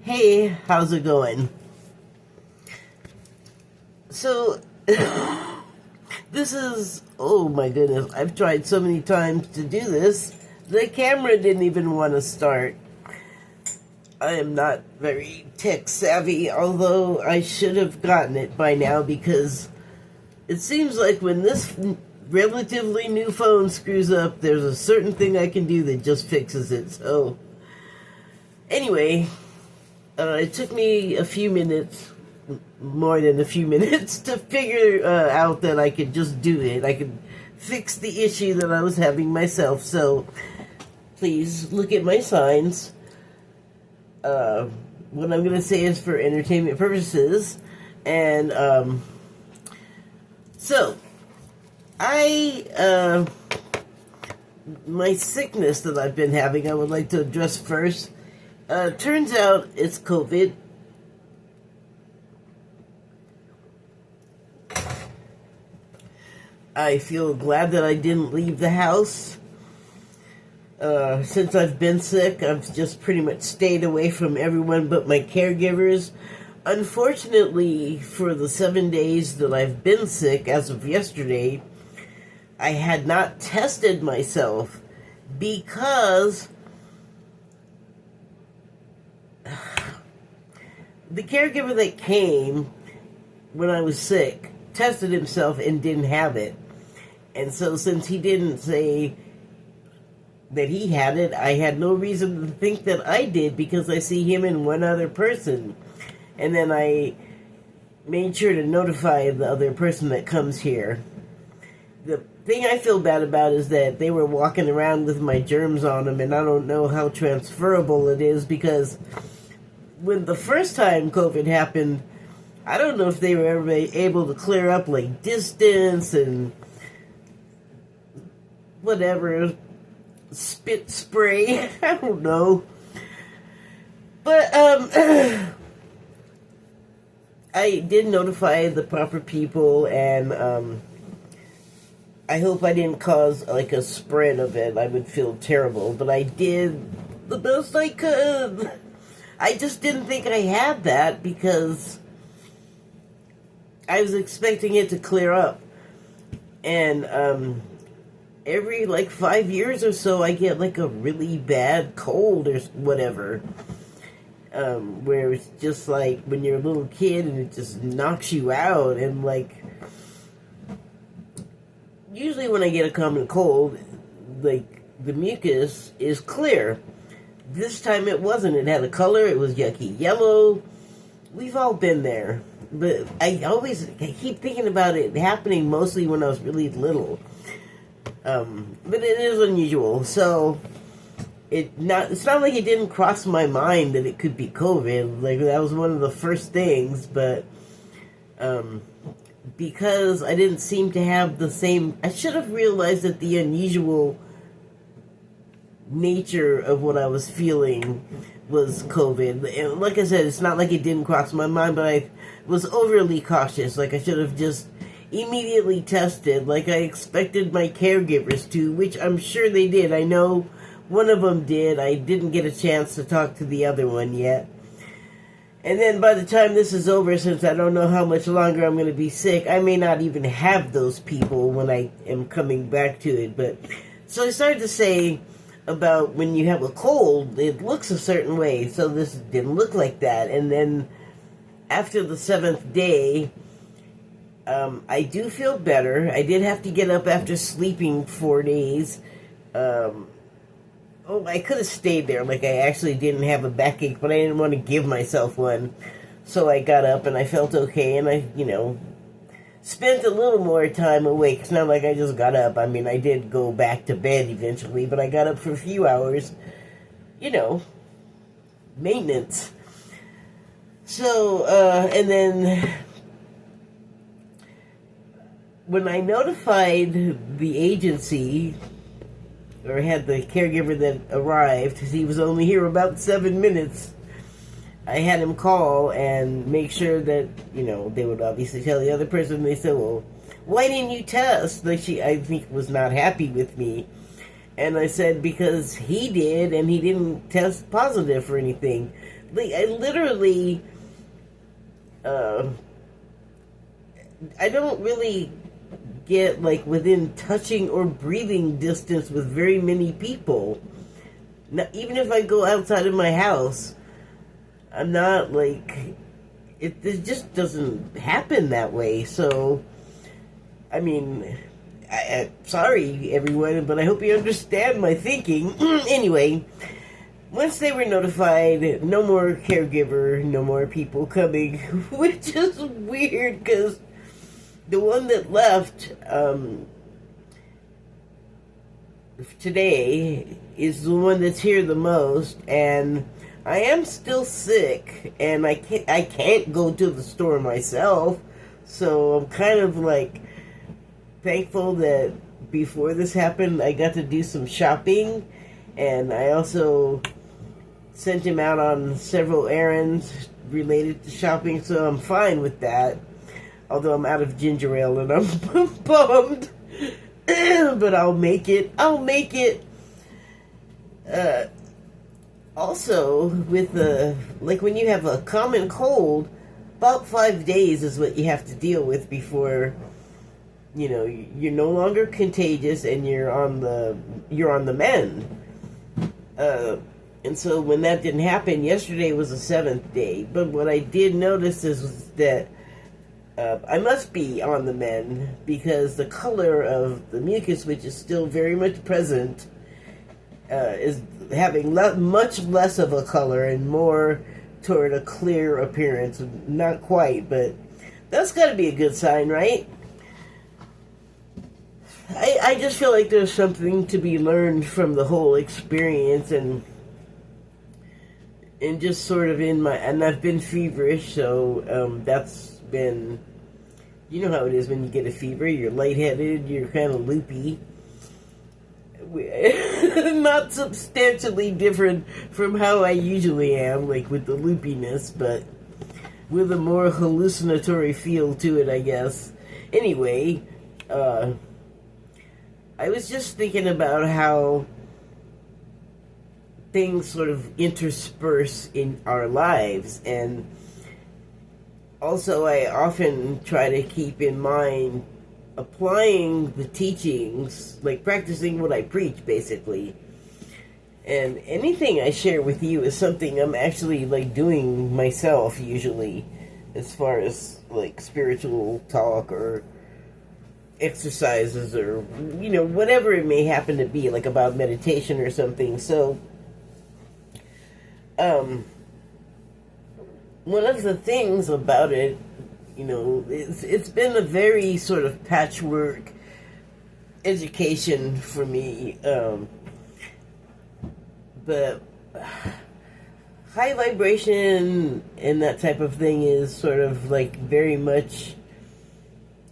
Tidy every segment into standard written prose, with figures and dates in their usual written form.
Hey, how's it going? So, this is, oh my goodness, I've tried so many times to do this. The camera didn't even want to start. I am not very tech savvy, although I should have gotten it by now because it seems like when this relatively new phone screws up, there's a certain thing I can do that just fixes it. So, anyway, it took me a few minutes, more than a few minutes, to figure out that I could just do it. I could fix the issue that I was having myself. So, please look at my signs. What I'm going to say is for entertainment purposes. And, so, my sickness that I've been having, I would like to address first. Turns out it's COVID. I feel glad that I didn't leave the house. Since I've been sick, I've just pretty much stayed away from everyone but my caregivers. Unfortunately, for the 7 days that I've been sick, as of yesterday, I had not tested myself because the caregiver that came when I was sick tested himself and didn't have it. And so since he didn't say that he had it, I had no reason to think that I did because I see him and one other person. And then I made sure to notify the other person that comes here. The thing I feel bad about is that they were walking around with my germs on them, and I don't know how transferable it is because when the first time COVID happened, I don't know if they were ever able to clear up like distance and whatever, spit spray, I don't know. But I did notify the proper people, and I hope I didn't cause like a spread of it. I would feel terrible, but I did the best I could. I just didn't think I had that because I was expecting it to clear up. And every like 5 years or so, I get like a really bad cold or whatever. Where it's just like when you're a little kid and it just knocks you out. And like, usually when I get a common cold, like the mucus is clear. This time it wasn't. It had a color. It was yucky yellow. We've all been there. But I keep thinking about it happening mostly when I was really little. But it is unusual. So it's not like it didn't cross my mind that it could be COVID. Like that was one of the first things. But because I didn't seem to have the same, I should have realized that the unusual nature of what I was feeling was COVID. And like I said, it's not like it didn't cross my mind, but I was overly cautious. Like I should have just immediately tested like I expected my caregivers to, which I'm sure they did. I know one of them did. I didn't get a chance to talk to the other one yet. And then by the time this is over, since I don't know how much longer I'm going to be sick, I may not even have those people when I am coming back to it. But so I started to say about when you have a cold, it looks a certain way. So this didn't look like that. And then after the 7th day, I do feel better. I did have to get up after sleeping 4 days. I could have stayed there. Like, I actually didn't have a backache, but I didn't want to give myself one. So I got up and I felt okay, and I, spent a little more time awake. It's not like I just got up. I mean, I did go back to bed eventually, but I got up for a few hours. Maintenance. So, and then when I notified the agency, or had the caregiver that arrived, because he was only here about 7 minutes, I had him call and make sure that, they would obviously tell the other person. They said, well, why didn't you test? Like, she, I think, was not happy with me. And I said, because he did, and he didn't test positive for anything. Like, I literally, I don't really get, like, within touching or breathing distance with very many people. Now, even if I go outside of my house, I'm not, like, it just doesn't happen that way. So, I mean, sorry, everyone, but I hope you understand my thinking. Anyway, once they were notified, no more caregiver, no more people coming, which is weird because the one that left today is the one that's here the most, and I am still sick, and I can't go to the store myself, so I'm kind of like thankful that before this happened, I got to do some shopping, and I also sent him out on several errands related to shopping, so I'm fine with that. Although I'm out of ginger ale and I'm bummed, but I'll make it. Also, with like when you have a common cold, about 5 days is what you have to deal with before, you know, you're no longer contagious and you're on the mend. And so when that didn't happen, yesterday was the 7th day. But what I did notice is that I must be on the mend because the color of the mucus, which is still very much present, is having much less of a color and more toward a clear appearance. Not quite, but that's got to be a good sign, right? I just feel like there's something to be learned from the whole experience, and just sort of and I've been feverish, so that's been, you know how it is when you get a fever, you're lightheaded, you're kind of loopy. Not substantially different from how I usually am, like with the loopiness, but with a more hallucinatory feel to it, I guess. Anyway, I was just thinking about how things sort of intersperse in our lives, and also I often try to keep in mind applying the teachings, like practicing what I preach, basically. And anything I share with you is something I'm actually like doing myself usually, as far as like spiritual talk or exercises or, you know, whatever it may happen to be, like about meditation or something. So one of the things about it, you know, it's been a very sort of patchwork education for me, but high vibration and that type of thing is sort of like very much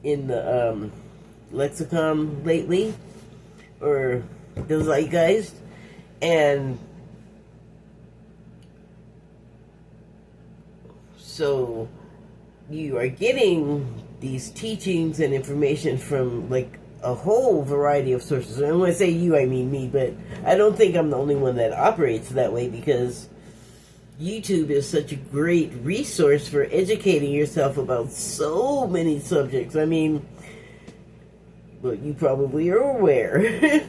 in the lexicon lately, or the zeitgeist, and so you are getting these teachings and information from like a whole variety of sources. And when I say you, I mean me, but I don't think I'm the only one that operates that way, because YouTube is such a great resource for educating yourself about so many subjects. I mean, well, you probably are aware.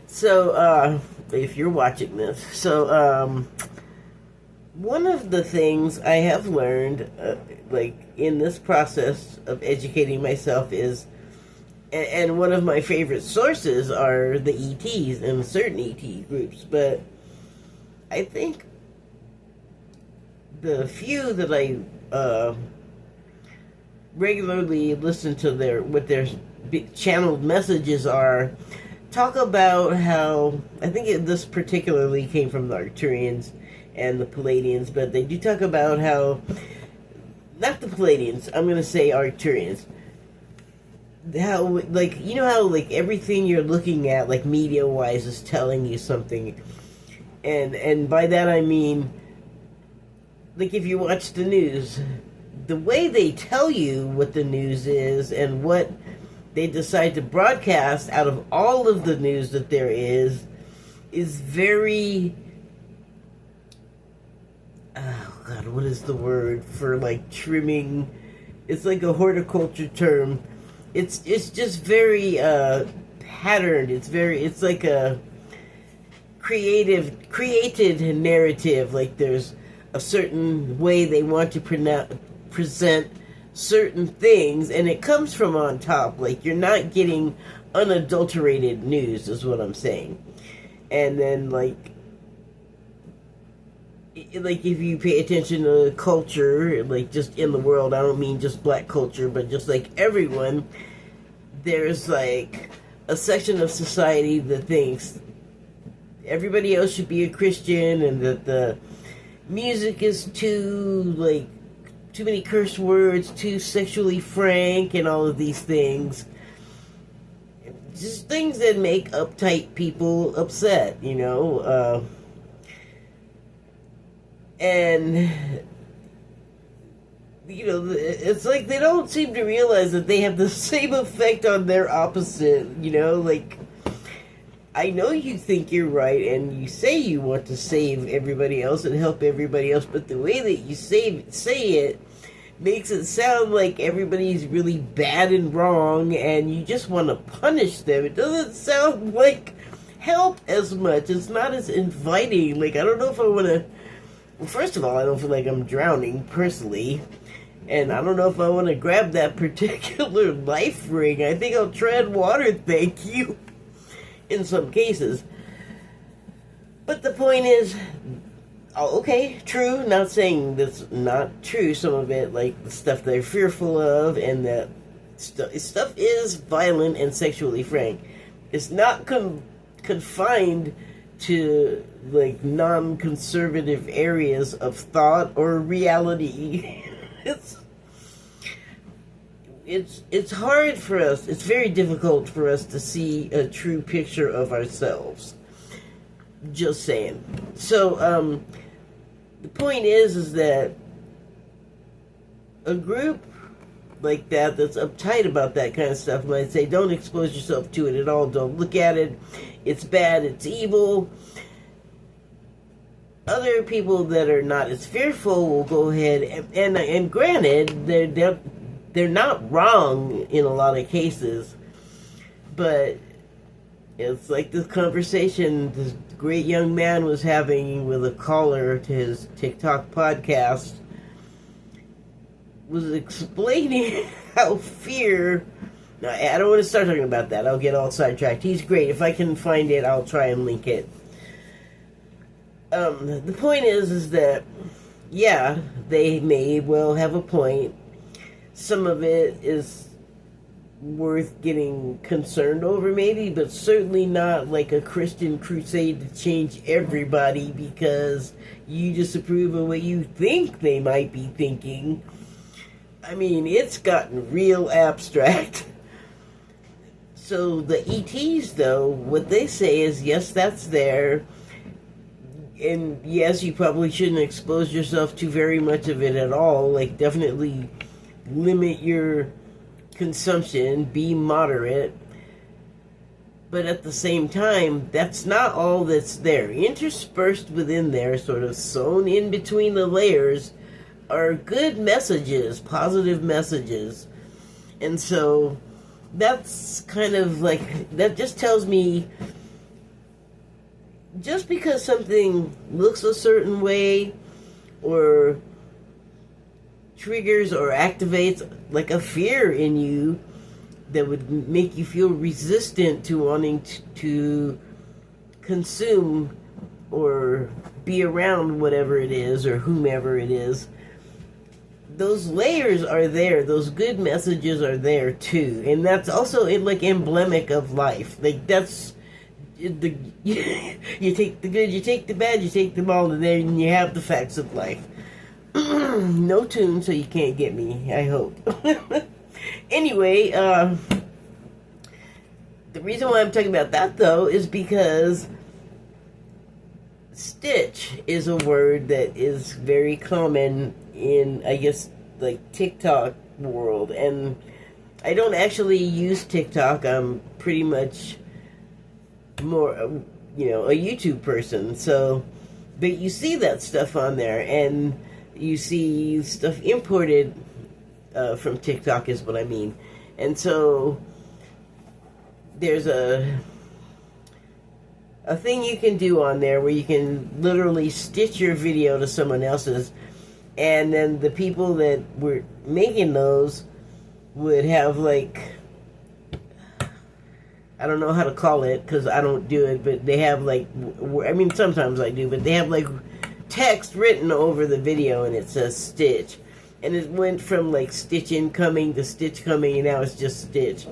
So, if you're watching this. So, one of the things I have learned, like, in this process of educating myself is, and one of my favorite sources are the ETs and certain ET groups, but I think the few that I regularly listen to what their channeled messages are, talk about how, I think this particularly came from the Arcturians and the Palladians, but they do talk about how, not the Palladians, I'm going to say Arcturians, how, like, you know how, like, everything you're looking at, like, media-wise is telling you something, and by that I mean, like, if you watch the news, the way they tell you what the news is and what they decide to broadcast out of all of the news that there is very, oh god, what is the word for like trimming? It's like a horticulture term. It's just very patterned. It's like a created narrative. Like there's a certain way they want to present certain things, and it comes from on top. Like you're not getting unadulterated news, is what I'm saying. And then like if you pay attention to culture, like just in the world, I don't mean just black culture, but just like everyone, there's like a section of society that thinks everybody else should be a Christian, and that the music is too many curse words, too sexually frank, and all of these things. Just things that make uptight people upset, you know. And, you know, it's like they don't seem to realize that they have the same effect on their opposite, you know. Like, I know you think you're right, and you say you want to save everybody else and help everybody else, but the way that you say it makes it sound like everybody's really bad and wrong, and you just want to punish them. It doesn't sound like help as much. It's not as inviting. Like, I don't know if I want to... Well, first of all, I don't feel like I'm drowning, personally. And I don't know if I want to grab that particular life ring. I think I'll tread water, thank you. In some cases. But the point is... Oh, okay, true. Not saying that's not true. Some of it, like the stuff they're fearful of, and that stuff is violent and sexually frank. It's not confined to like non-conservative areas of thought or reality. It's hard for us. It's very difficult for us to see a true picture of ourselves. Just saying. So, the point is that a group like that that's uptight about that kind of stuff might say, don't expose yourself to it at all. Don't look at it. It's bad. It's evil. Other people that are not as fearful will go ahead and granted, they're not wrong in a lot of cases, but it's like this conversation this great young man was having with a caller to his TikTok podcast, was explaining how fear... Now, I don't want to start talking about that. I'll get all sidetracked. He's great. If I can find it, I'll try and link it. The point is that, yeah, they may well have a point. Some of it is worth getting concerned over, maybe, but certainly not like a Christian crusade to change everybody because you disapprove of what you think they might be thinking. I mean, it's gotten real abstract. So the ETs, though, what they say is, yes, that's there, and yes, you probably shouldn't expose yourself to very much of it at all. Like, definitely limit your consumption, be moderate, but at the same time, that's not all that's there. Interspersed within there, sort of sewn in between the layers, are good messages, positive messages. And so that's kind of like, that just tells me, just because something looks a certain way or triggers or activates like a fear in you that would make you feel resistant to wanting to consume or be around whatever it is or whomever it is, those layers are there. Those good messages are there too, and that's also like emblemic of life. Like that's the you take the good, you take the bad, you take them all, and then you have the facts of life. No tune, so you can't get me, I hope. Anyway, the reason why I'm talking about that, though, is because stitch is a word that is very common in, I guess, like, TikTok world. And I don't actually use TikTok. I'm pretty much more, a YouTube person. So, but you see that stuff on there, and you see stuff imported from TikTok is what I mean. And so there's a thing you can do on there where you can literally stitch your video to someone else's, and then the people that were making those would have, like, I don't know how to call it because I don't do it, but they have, like, I mean, sometimes I do, but they have, like, text written over the video, and it says stitch. And it went from, like, stitch incoming to stitch coming, and now it's just stitch.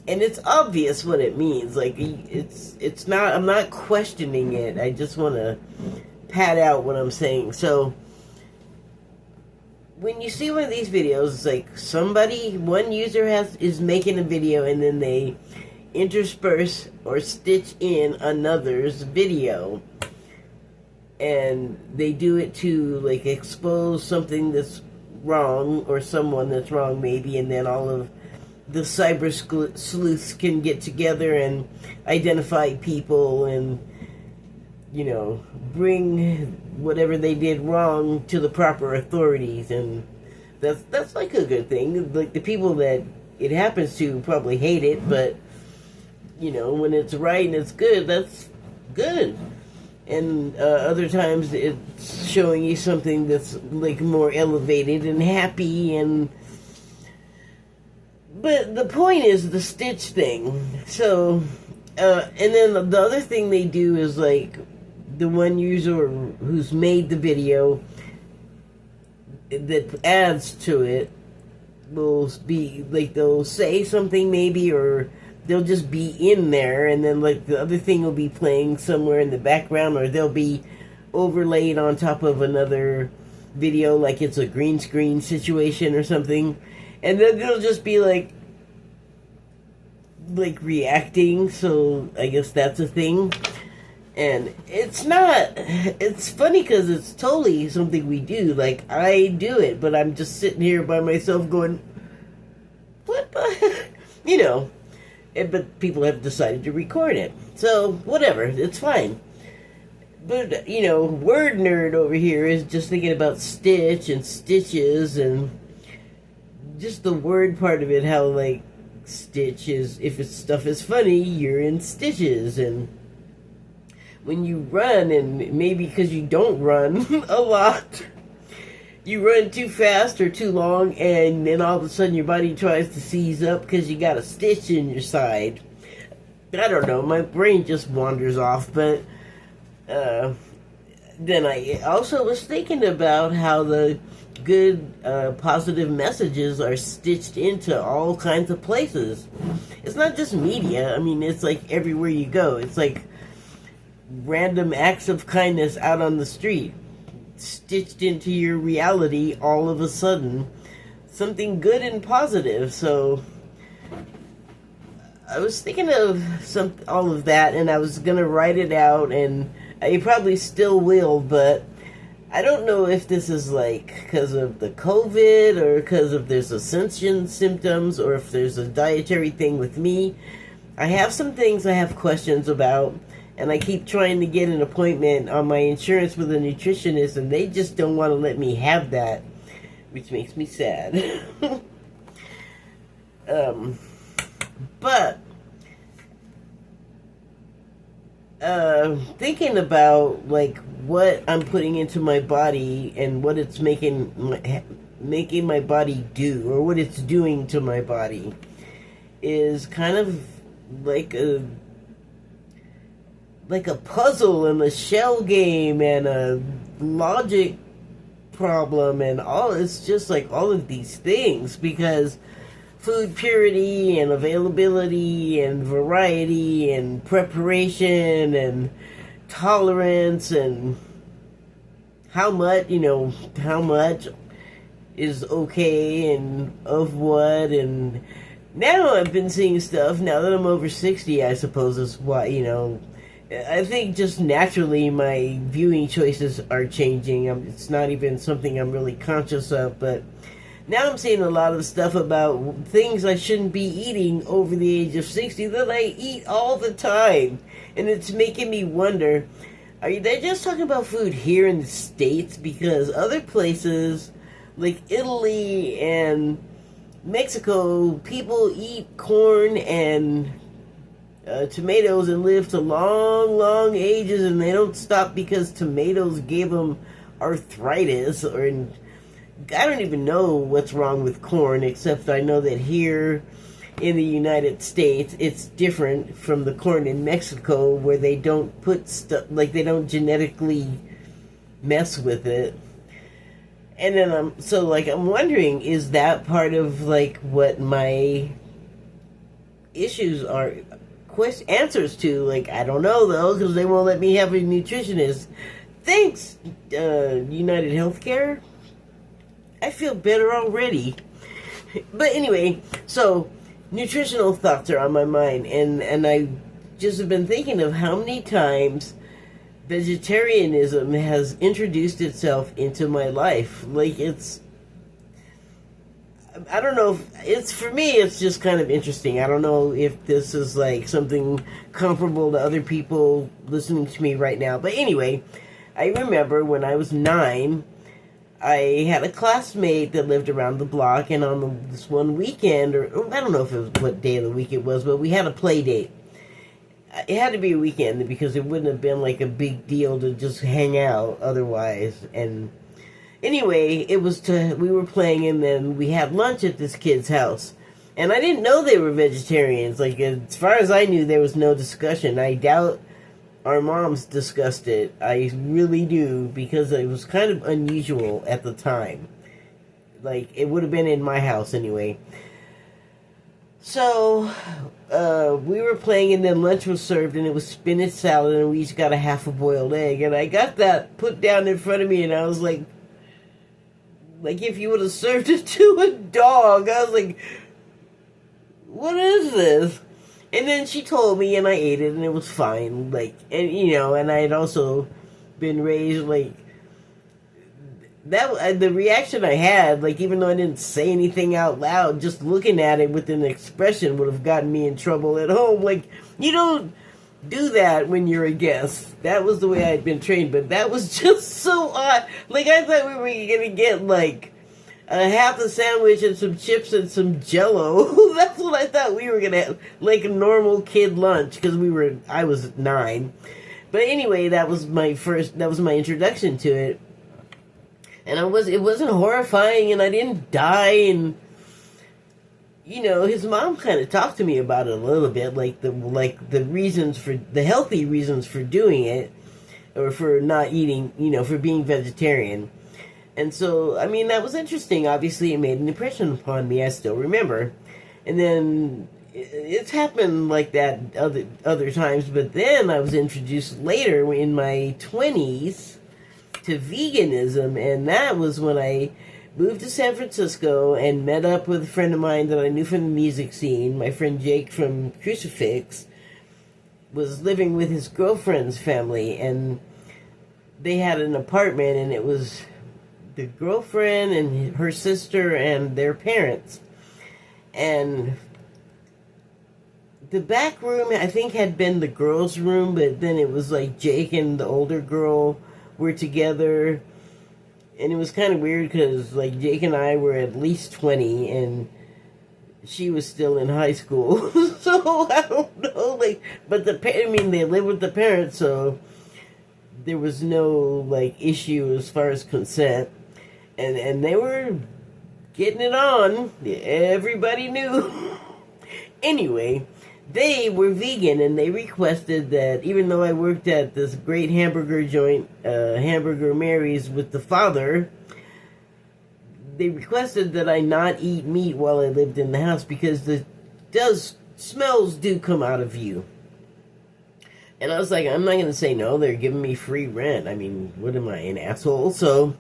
And it's obvious what it means. Like, it's not, I'm not questioning it. I just want to pad out what I'm saying. So, when you see one of these videos, it's like one user is making a video, and then they intersperse or stitch in another's video, and they do it to, like, expose something that's wrong or someone that's wrong maybe, and then all of the cyber sleuths can get together and identify people and, bring whatever they did wrong to the proper authorities. And that's like a good thing. Like, the people that it happens to probably hate it, but when it's right and it's good, that's good. And other times it's showing you something that's, like, more elevated and happy. But the point is the stitch thing. So, and then the other thing they do is, like, the one user who's made the video that adds to it will be, like, they'll say something maybe, or they'll just be in there, and then, like, the other thing will be playing somewhere in the background, or they'll be overlaid on top of another video, like it's a green screen situation or something, and then they'll just be like reacting. So I guess that's a thing. And it's funny because it's totally something we do. Like, I do it, but I'm just sitting here by myself going, what the, but people have decided to record it. So, whatever, it's fine. But, word nerd over here is just thinking about stitch and stitches and just the word part of it, how, like, stitch is, if stuff is funny, you're in stitches. And when you run, and maybe because you don't run a lot, you run too fast or too long, and then all of a sudden your body tries to seize up because you got a stitch in your side. I don't know, my brain just wanders off. But then I also was thinking about how the good positive messages are stitched into all kinds of places. It's not just media. I mean, it's like everywhere you go. It's like random acts of kindness out on the street, stitched into your reality all of a sudden. Something good and positive. So I was thinking of all of that, and I was going to write it out, and I probably still will, but I don't know if this is, like, because of the COVID, or because of there's ascension symptoms, or if there's a dietary thing with me. I have some things I have questions about, and I keep trying to get an appointment on my insurance with a nutritionist, and they just don't want to let me have that, which makes me sad. But thinking about, like, what I'm putting into my body and what it's making my body do, or what it's doing to my body, is kind of like a puzzle and a shell game and a logic problem, and it's just like all of these things, because food purity and availability and variety and preparation and tolerance and how much is okay and of what. And now I've been seeing stuff, now that I'm over 60, I suppose is why, I think just naturally my viewing choices are changing. It's not even something I'm really conscious of, but now I'm seeing a lot of stuff about things I shouldn't be eating over the age of 60 that I eat all the time. And it's making me wonder, are they just talking about food here in the States? Because other places like Italy and Mexico, people eat corn and tomatoes and live to long, long ages, and they don't stop because tomatoes gave them arthritis. Or I don't even know what's wrong with corn, except I know that here in the United States it's different from the corn in Mexico, where they don't put stuff, like they don't genetically mess with it. And then I'm wondering, is that part of like what my issues are, answers to? Like, I don't know though, because they won't let me have a nutritionist. Thanks, United Healthcare. I feel better already. But anyway, so nutritional thoughts are on my mind, and I just have been thinking of how many times vegetarianism has introduced itself into my life. Like, I don't know if it's, for me, it's just kind of interesting. I don't know if this is like something comparable to other people listening to me right now. But anyway, I remember when I was 9, I had a classmate that lived around the block, and on this one weekend, or I don't know if it was what day of the week it was, but we had a play date. It had to be a weekend because it wouldn't have been like a big deal to just hang out otherwise. And anyway, we were playing, and then we had lunch at this kid's house. And I didn't know they were vegetarians. Like, as far as I knew, there was no discussion. I doubt our moms discussed it. I really do, because it was kind of unusual at the time. Like, it would have been in my house anyway. So, we were playing, and then lunch was served, and it was spinach salad, and we each got a half a boiled egg. And I got that put down in front of me, and I was like if you would have served it to a dog. I was like, what is this? And then she told me, and I ate it, and it was fine. Like, and and I had also been raised like that. The reaction I had, like, even though I didn't say anything out loud, just looking at it with an expression would have gotten me in trouble at home. Like, you don't do that when you're a guest. That was the way I'd been trained, but that was just so odd. Like, I thought we were gonna get like a half a sandwich and some chips and some Jello. That's what I thought we were gonna have, like a normal kid lunch, because I was 9. But anyway, that was my introduction to it. And it wasn't horrifying, and I didn't die, and his mom kind of talked to me about it a little bit, like the reasons for the healthy reasons for doing it, or for not eating, for being vegetarian. And so, I mean, that was interesting. Obviously, it made an impression upon me. I still remember. And then it's happened like that other times. But then I was introduced later in my 20s to veganism, and that was when I moved to San Francisco and met up with a friend of mine that I knew from the music scene. My friend Jake from Crucifix was living with his girlfriend's family, and they had an apartment, and it was the girlfriend and her sister and their parents. And the back room, I think, had been the girls' room, but then it was like Jake and the older girl were together. And it was kind of weird because, like, Jake and I were at least 20, and she was still in high school. So, I don't know, like, but they lived with the parents, so there was no, like, issue as far as consent. And they were getting it on. Everybody knew. Anyway, they were vegan, and they requested that, even though I worked at this great hamburger joint, Hamburger Mary's, with the father, they requested that I not eat meat while I lived in the house, because smells do come out of you. And I was like, I'm not going to say no. They're giving me free rent. I mean, what am I, an asshole? So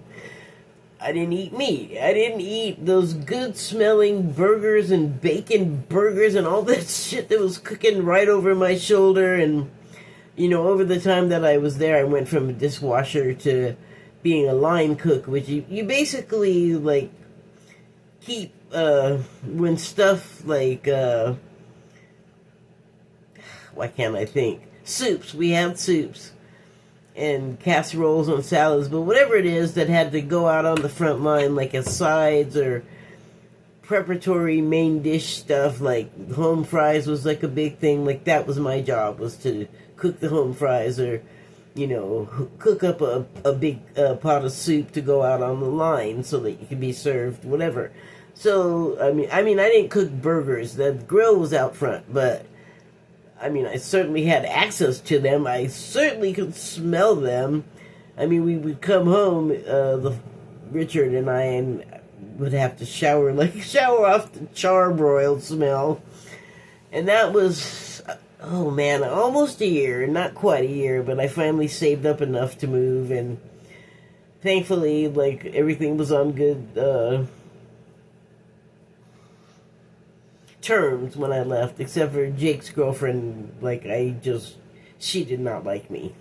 I didn't eat meat. I didn't eat those good-smelling burgers and bacon burgers and all that shit that was cooking right over my shoulder. And, over the time that I was there, I went from a dishwasher to being a line cook, which you basically, like, keep when stuff like why can't I think? Soups. We had soups and casseroles and salads, but whatever it is that had to go out on the front line, like as sides or preparatory main dish stuff, like home fries was like a big thing. Like that was my job, was to cook the home fries, or cook up a big pot of soup to go out on the line so that you could be served whatever. So I mean I didn't cook burgers. The grill was out front, but I mean I certainly had access to them. I certainly could smell them. I mean, we would come home, Richard and I, and would have to shower off the charbroiled smell. And that was, oh man, almost a year, not quite a year, but I finally saved up enough to move, and thankfully, like, everything was on good terms when I left, except for Jake's girlfriend. Like, she did not like me.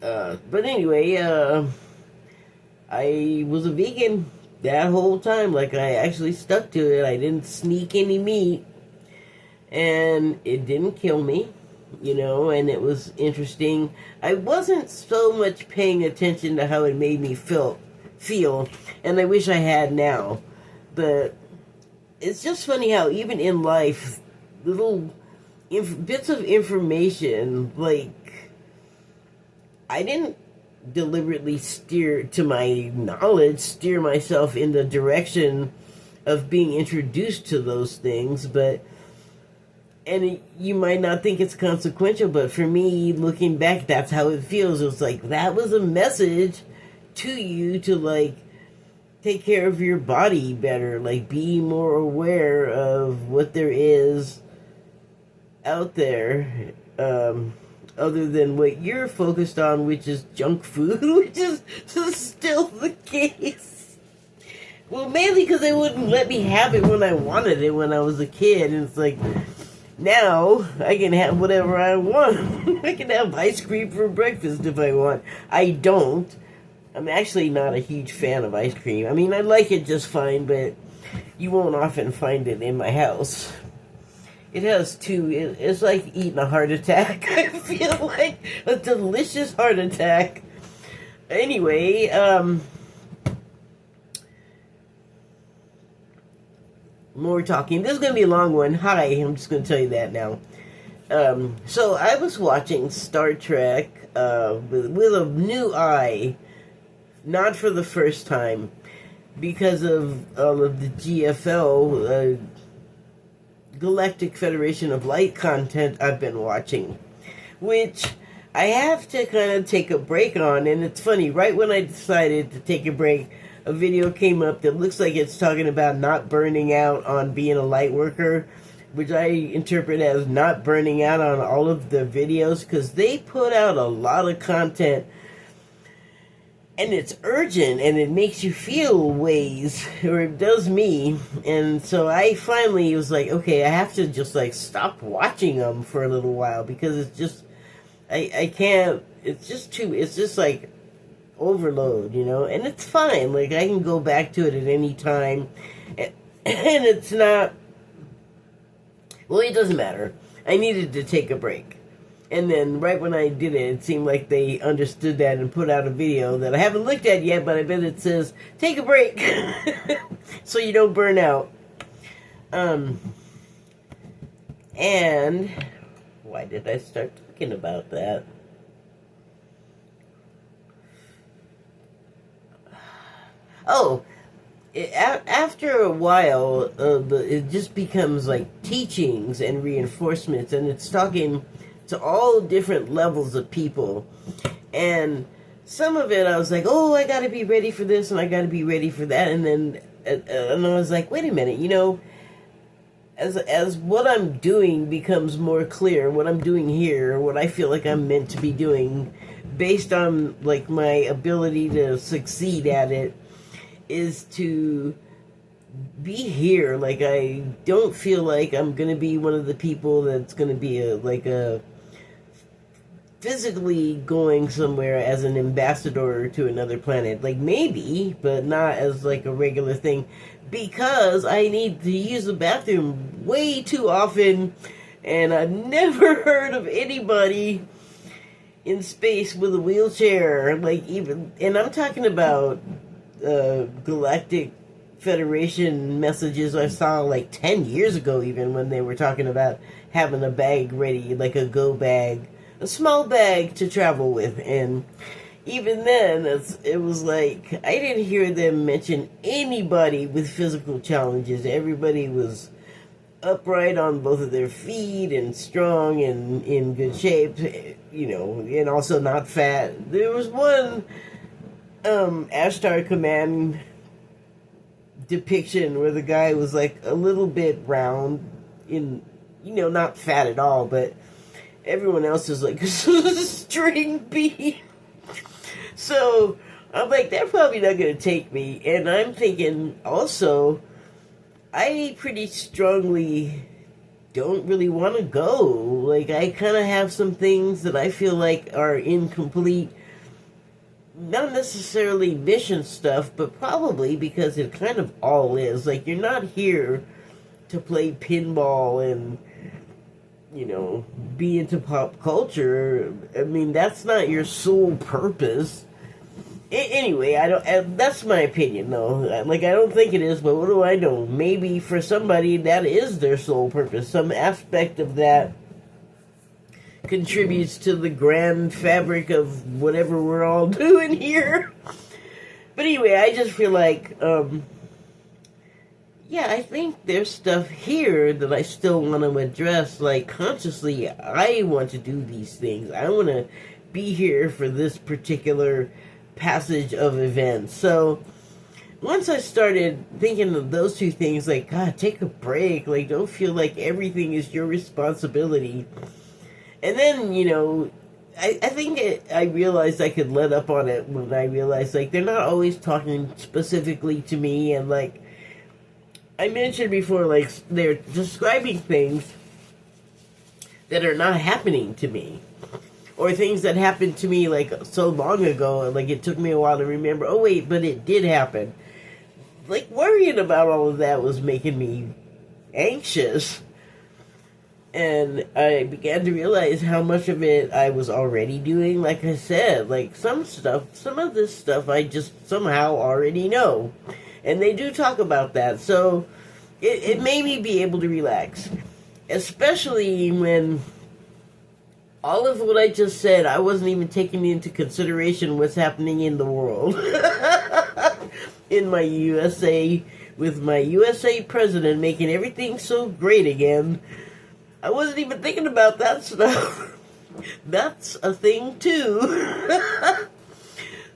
But anyway, I was a vegan that whole time. Like, I actually stuck to it. I didn't sneak any meat, and it didn't kill me, and it was interesting. I wasn't so much paying attention to how it made me feel, and I wish I had now, but it's just funny how even in life, little bits of information, like, I didn't deliberately steer myself in the direction of being introduced to those things, and you might not think it's consequential, but for me, looking back, that's how it feels. It's like, that was a message to you to, like, take care of your body better, like, be more aware of what there is out there, other than what you're focused on, which is junk food, which is still the case. Well, mainly because they wouldn't let me have it when I wanted it when I was a kid, and it's like, now I can have whatever I want. I can have ice cream for breakfast if I want. I don't. I'm actually not a huge fan of ice cream. I mean, I like it just fine, but you won't often find it in my house. It's like eating a heart attack. I feel like a delicious heart attack. Anyway, more talking. This is going to be a long one. Hi, I'm just going to tell you that now. So I was watching Star Trek with a new eye, not for the first time, because of all of the GFL, Galactic Federation of Light content I've been watching, which I have to kind of take a break on. And it's funny, right when I decided to take a break, a video came up that looks like it's talking about not burning out on being a light worker, which I interpret as not burning out on all of the videos, because they put out a lot of content, and it's urgent, and it makes you feel ways, or it does me. And so I finally was like, okay, I have to just, like, stop watching them for a little while, because it's just, I can't, it's just like overload, and it's fine. Like, I can go back to it at any time, and it's not, well, it doesn't matter. I needed to take a break. And then right when I did it, it seemed like they understood that and put out a video that I haven't looked at yet, but I bet it says, take a break, so you don't burn out. And why did I start talking about that? Oh, after a while, it just becomes like teachings and reinforcements, and it's talking to all different levels of people. And some of it I was like, oh, I gotta be ready for this and I gotta be ready for that. And then and I was like, wait a minute, as what I'm doing becomes more clear, what I'm doing here, what I feel like I'm meant to be doing based on, like, my ability to succeed at it, is to be here. Like, I don't feel like I'm gonna be one of the people that's gonna be physically going somewhere as an ambassador to another planet. Like, maybe, but not as like a regular thing, because I need to use the bathroom way too often, and I've never heard of anybody in space with a wheelchair. Like, even, and I'm talking about Galactic Federation messages I saw like 10 years ago, even, when they were talking about having a bag ready, like a go bag, a small bag to travel with. And even then, it was like, I didn't hear them mention anybody with physical challenges. Everybody was upright on both of their feet and strong and in good shape, and also not fat. There was one Ashtar Command depiction where the guy was like a little bit round, not fat at all, but everyone else is like a string bean. So I'm like, they're probably not going to take me. And I'm thinking also, I pretty strongly don't really want to go. Like, I kind of have some things that I feel like are incomplete. Not necessarily mission stuff, but probably because it kind of all is. Like, you're not here to play pinball and, be into pop culture. I mean, that's not your sole purpose. Anyway, I don't. That's my opinion, though. Like, I don't think it is, but what do I know? Maybe for somebody that is their sole purpose. Some aspect of that contributes to the grand fabric of whatever we're all doing here. But anyway, I just feel like, I think there's stuff here that I still want to address. Like, consciously, I want to do these things. I want to be here for this particular passage of events. So once I started thinking of those two things, like, God, take a break. Like, don't feel like everything is your responsibility. And then, I think I realized I could let up on it when I realized, like, they're not always talking specifically to me. And, like, I mentioned before, like, they're describing things that are not happening to me. Or things that happened to me, like, so long ago, like, it took me a while to remember, oh, wait, but it did happen. Like, worrying about all of that was making me anxious. And I began to realize how much of it I was already doing. Like I said, like, some of this stuff I just somehow already know. And they do talk about that. So it made me be able to relax. Especially when all of what I just said, I wasn't even taking into consideration what's happening in the world. In my USA, with my USA president making everything so great again. I wasn't even thinking about that stuff. That's a thing, too.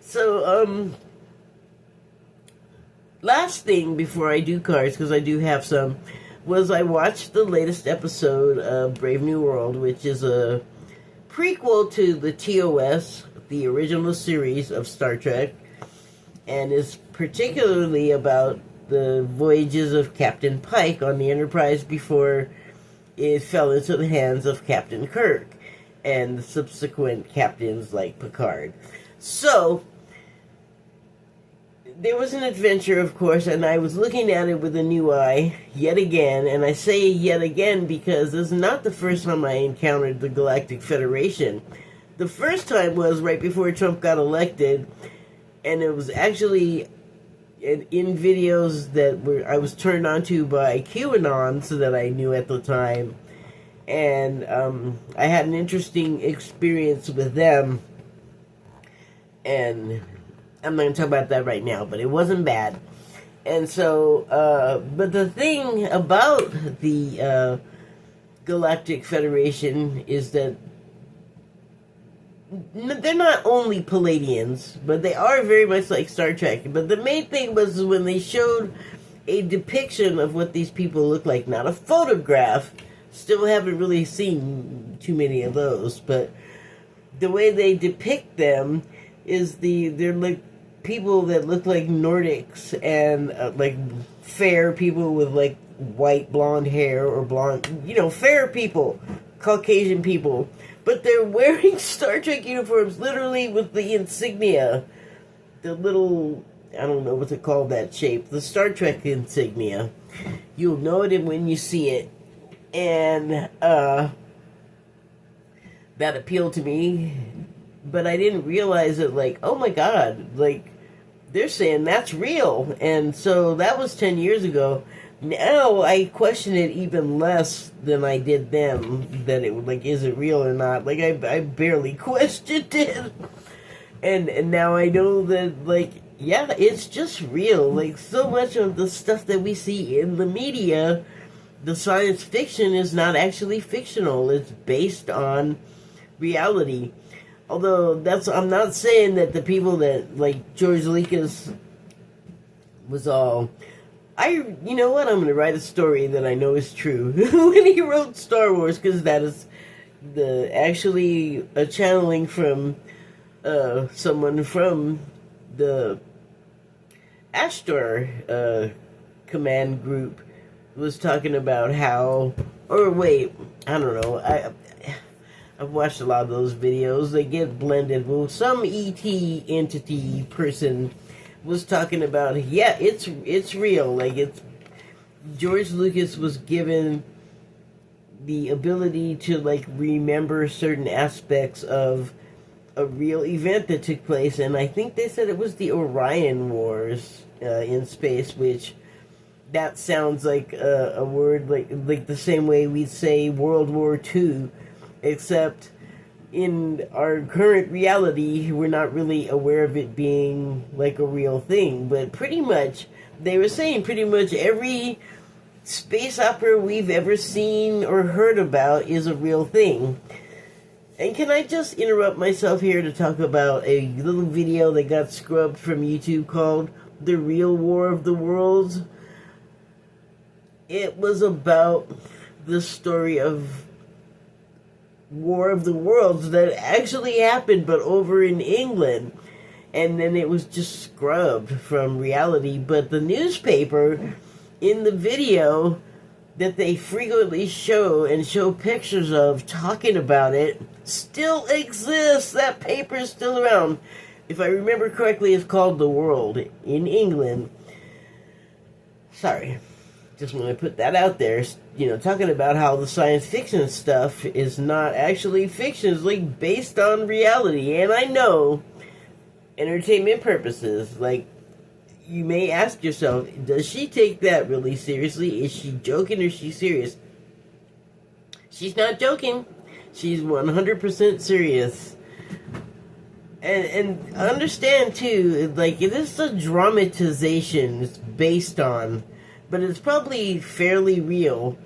So, last thing before I do cards, because I do have some, was I watched the latest episode of Brave New World, which is a prequel to the TOS, the original series of Star Trek, and is particularly about the voyages of Captain Pike on the Enterprise before it fell into the hands of Captain Kirk and the subsequent captains like Picard. So, there was an adventure, of course, and I was looking at it with a new eye, yet again, and I say yet again because this is not the first time I encountered the Galactic Federation. The first time was right before Trump got elected, and it was actually in videos that I was turned on to by QAnon, so that I knew at the time, and I had an interesting experience with them, and I'm not going to talk about that right now, but it wasn't bad. And so, but the thing about the Galactic Federation is that they're not only Palladians, but they are very much like Star Trek. But the main thing was when they showed a depiction of what these people look like, not a photograph. Still haven't really seen too many of those, but the way they depict them is they're like people that look like Nordics and like fair people with like white blonde hair or blonde, fair people, Caucasian people, but they're wearing Star Trek uniforms, literally with the insignia, the little, I don't know what to call that shape, the Star Trek insignia. You'll know it when you see it. And that appealed to me, but I didn't realize it, like, oh my god, like, they're saying that's real. And so that was 10 years ago. Now I question it even less than I did then, that it, like, is it real or not? Like, I barely questioned it. And now I know that, like, yeah, it's just real. Like, so much of the stuff that we see in the media, the science fiction is not actually fictional. It's based on reality. Although, I'm not saying that the people that, like, George Lucas was all, you know what, I'm going to write a story that I know is true. When he wrote Star Wars, because that is actually a channeling from someone from the Ashtar command group, was talking about how, or wait, I don't know, I've watched a lot of those videos, they get blended. Well, some ET entity person was talking about, yeah, it's real, like, it's, George Lucas was given the ability to, like, remember certain aspects of a real event that took place, and I think they said it was the Orion Wars in space, which, that sounds like a word like the same way we'd say World War II, except in our current reality, we're not really aware of it being like a real thing. But pretty much, they were saying pretty much every space opera we've ever seen or heard about is a real thing. And can I just interrupt myself here to talk about a little video that got scrubbed from YouTube called The Real War of the Worlds? It was about the story of War of the Worlds that actually happened, but over in England. And then it was just scrubbed from reality. But the newspaper, in the video that they frequently show pictures of talking about it, still exists. That paper is still around. If I remember correctly, it's called The World in England. Sorry. Just want to put that out there, you know, talking about how the science fiction stuff is not actually fiction, it's like based on reality. And I know, entertainment purposes, like, you may ask yourself, does she take that really seriously? Is she joking or is she serious? She's not joking. She's 100% serious. And understand too, like, it is a dramatization it's based on, but it's probably fairly real,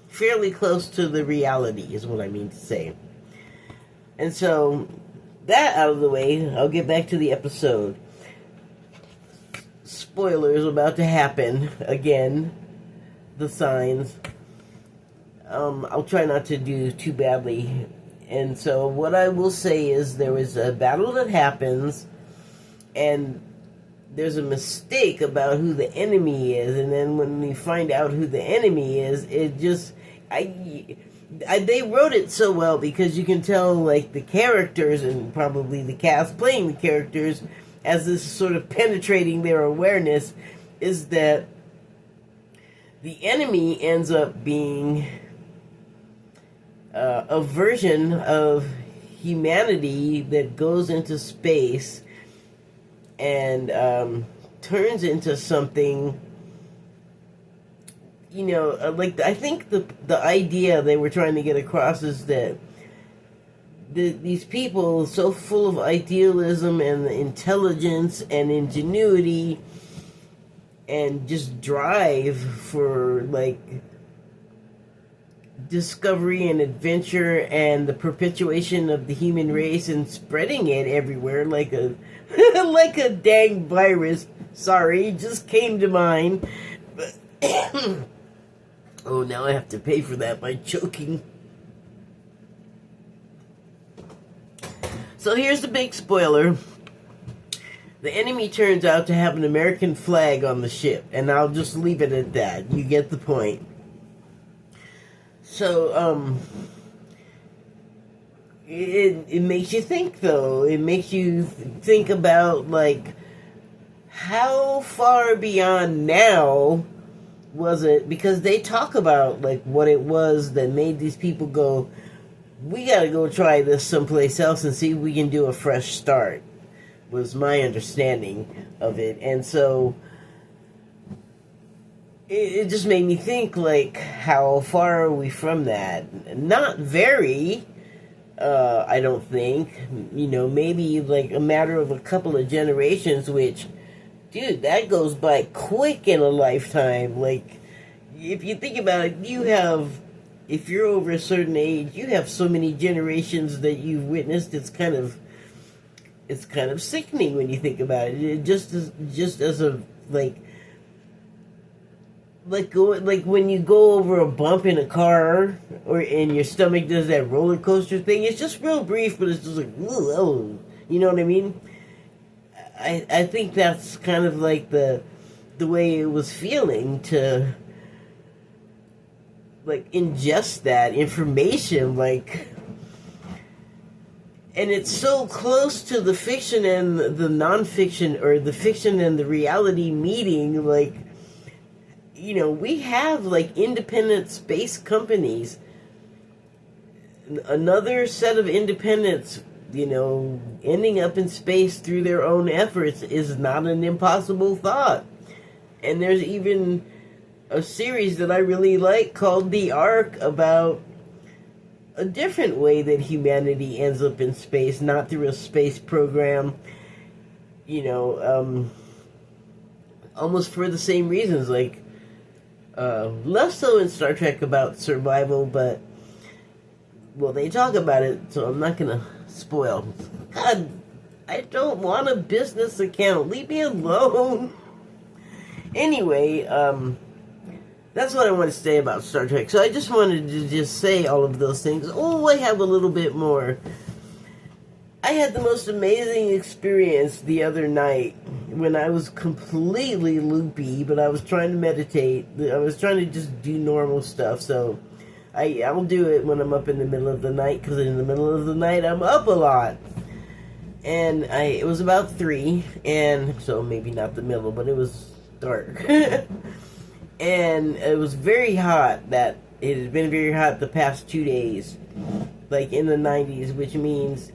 fairly close to the reality is what I mean to say. And so, that out of the way, I'll get back to the episode. Spoilers about to happen, again, the signs. I'll try not to do too badly. And so, what I will say is there was a battle that happens, and there's a mistake about who the enemy is, and then when we find out who the enemy is, it just, they wrote it so well, because you can tell, like, the characters, and probably the cast playing the characters, as this sort of penetrating their awareness, is that the enemy ends up being a version of humanity that goes into space and turns into something, you know, like, I think the idea they were trying to get across is that these people so full of idealism and intelligence and ingenuity and just drive for, like, discovery and adventure and the perpetuation of the human race and spreading it everywhere like a like a dang virus. Sorry, just came to mind. But oh, now I have to pay for that by choking. So here's the big spoiler. The enemy turns out to have an American flag on the ship, and I'll just leave it at that. You get the point. So, it makes you think, though. It makes you think about, like, how far beyond now was it? Because they talk about, like, what it was that made these people go, we gotta go try this someplace else and see if we can do a fresh start, was my understanding of it. And so it just made me think, like, how far are we from that? Not very, I don't think. You know, maybe like a matter of a couple of generations, which, dude, that goes by quick in a lifetime. Like, if you think about it, if you're over a certain age, you have so many generations that you've witnessed. It's kind of sickening when you think about it. Just as a like when you go over a bump in a car, or and your stomach does that roller coaster thing. It's just real brief, but it's just like, ooh, oh, you know what I mean? I think that's kind of like the way it was feeling to, like, ingest that information, like. And it's so close to the fiction and the nonfiction, or the fiction and the reality meeting. Like, you know, we have, like, independent space companies. Another set of independents, you know, ending up in space through their own efforts is not an impossible thought. And there's even a series that I really like called The Ark, about a different way that humanity ends up in space, not through a space program, you know, almost for the same reasons, like, less so in Star Trek about survival, but, well, they talk about it, so I'm not gonna spoil. God, I don't want a business account. Leave me alone. Anyway, that's what I want to say about Star Trek. So I just wanted to just say all of those things. Oh, I have a little bit more. I had the most amazing experience the other night when I was completely loopy, but I was trying to meditate. I was trying to just do normal stuff. So I'll do it when I'm up in the middle of the night, because in the middle of the night I'm up a lot. And it was about 3, and so maybe not the middle, but it was dark. And it was very hot. It has been very hot the past 2 days, like in the 90s, which means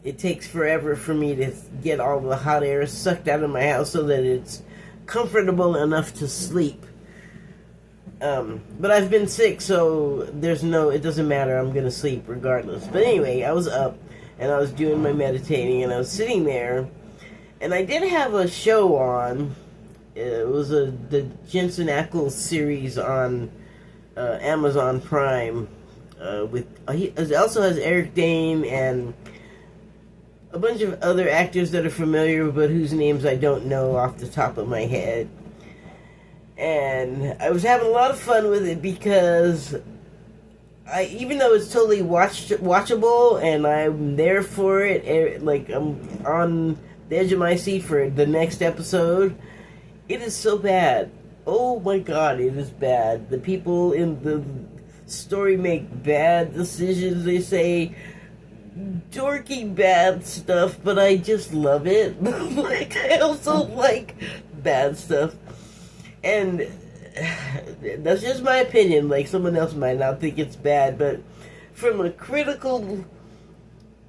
it takes forever for me to get all the hot air sucked out of my house so that it's comfortable enough to sleep. But I've been sick, so it doesn't matter. I'm gonna sleep regardless. But anyway, I was up and I was doing my meditating, and I was sitting there, and I did have a show on. It was the Jensen Ackles series on Amazon Prime. He also has Eric Dane and a bunch of other actors that are familiar, but whose names I don't know off the top of my head. And I was having a lot of fun with it, because even though it's totally watchable and I'm there for it, like I'm on the edge of my seat for the next episode, it is so bad. Oh my god, it is bad. The people in the story make bad decisions. They say dorky bad stuff, but I just love it. Like, I also like bad stuff. And that's just my opinion. Like, someone else might not think it's bad, but from a critical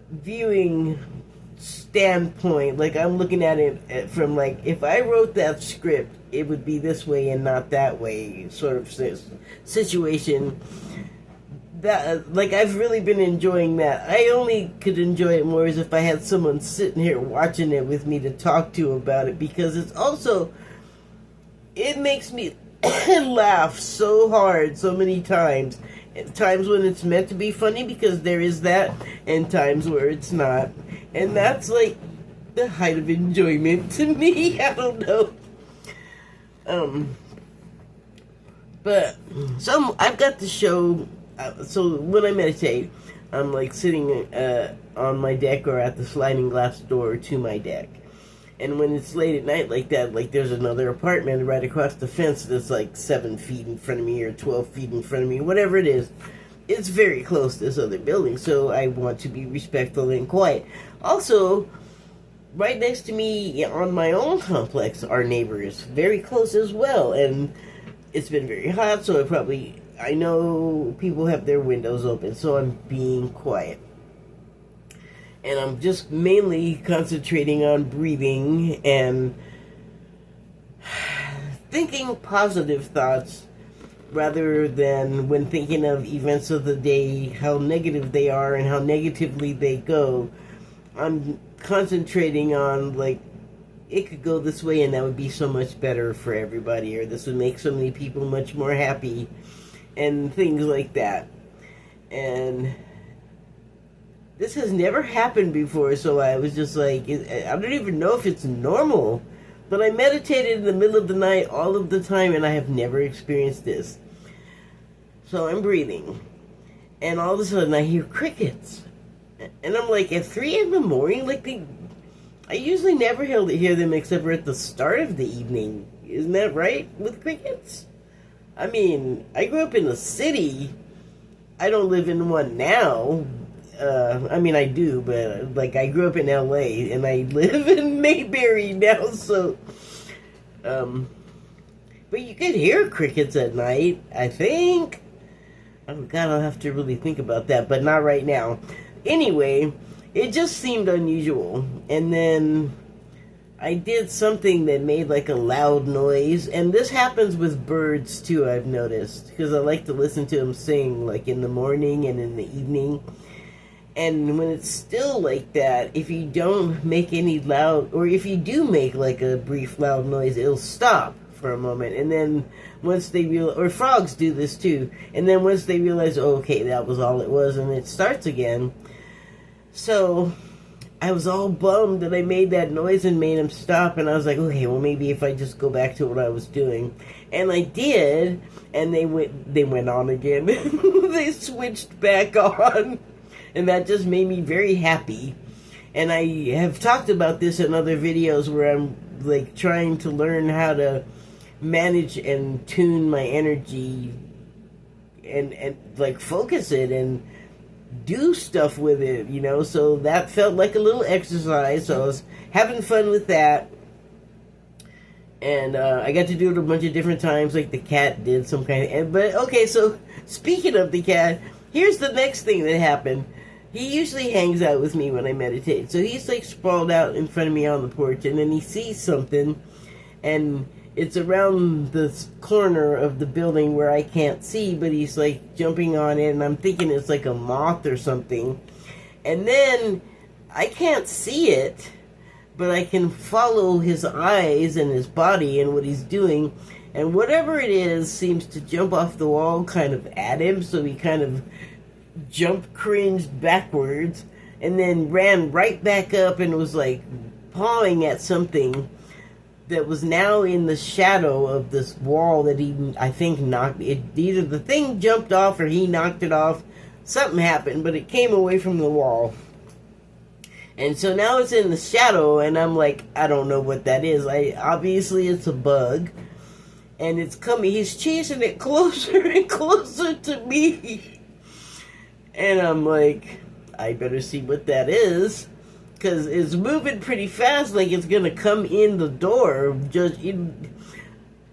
viewing standpoint, like, I'm looking at it from, like, if I wrote that script, it would be this way and not that way, sort of situation. That, like, I've really been enjoying that. I only could enjoy it more as if I had someone sitting here watching it with me to talk to about it, because it's also, it makes me laugh so hard so many times. Times when it's meant to be funny, because there is that, and times where it's not. And that's, like, the height of enjoyment to me. I don't know. But, so I've got the show. So when I meditate, I'm, like, sitting on my deck, or at the sliding glass door to my deck. And when it's late at night like that, like there's another apartment right across the fence that's like 7 feet in front of me or 12 feet in front of me, whatever it is, it's very close to this other building, so I want to be respectful and quiet. Also, right next to me on my own complex are neighbors, very close as well, and it's been very hot, so I know people have their windows open, so I'm being quiet. And I'm just mainly concentrating on breathing and thinking positive thoughts rather than, when thinking of events of the day, how negative they are and how negatively they go. I'm concentrating on, like, it could go this way and that would be so much better for everybody, or this would make so many people much more happy, and things like that. And this has never happened before, so I was just like, I don't even know if it's normal, but I meditated in the middle of the night all of the time, and I have never experienced this. So I'm breathing, and all of a sudden I hear crickets, and I'm like, at 3 in the morning, like, I usually never hear them except for at the start of the evening. Isn't that right with crickets? I mean, I grew up in a city. I don't live in one now. I mean, I do, but, like, I grew up in LA, and I live in Mayberry now, so, but you could hear crickets at night, I think. Oh, God, I'll have to really think about that, but not right now. Anyway, it just seemed unusual, and then I did something that made, like, a loud noise, and this happens with birds, too, I've noticed, because I like to listen to them sing, like, in the morning and in the evening. And when it's still like that, if you don't make any loud, or if you do make like a brief loud noise, it'll stop for a moment. And then once they realize, or frogs do this too, and then once they realize, oh, okay, that was all it was, and it starts again. So I was all bummed that I made that noise and made them stop, and I was like, okay, well, maybe if I just go back to what I was doing. And I did, and they went on again. They switched back on. And that just made me very happy. And I have talked about this in other videos where I'm, like, trying to learn how to manage and tune my energy and like, focus it and do stuff with it, you know? So that felt like a little exercise, so I was having fun with that. And I got to do it a bunch of different times, like the cat did some kind of... But, okay, so speaking of the cat, here's the next thing that happened. He usually hangs out with me when I meditate. So he's like sprawled out in front of me on the porch, and then he sees something, and it's around the corner of the building where I can't see, but he's like jumping on it, and I'm thinking it's like a moth or something. And then I can't see it, but I can follow his eyes and his body and what he's doing, and whatever it is seems to jump off the wall kind of at him, so he kind of cringed backwards, and then ran right back up and was like pawing at something that was now in the shadow of this wall that he, I think, knocked it. Either the thing jumped off or he knocked it off. Something happened, but it came away from the wall. And so now it's in the shadow, and I'm like, I don't know what that is. Obviously it's a bug, and it's coming. He's chasing it closer and closer to me. And I'm like, I better see what that is, because it's moving pretty fast, like it's going to come in the door.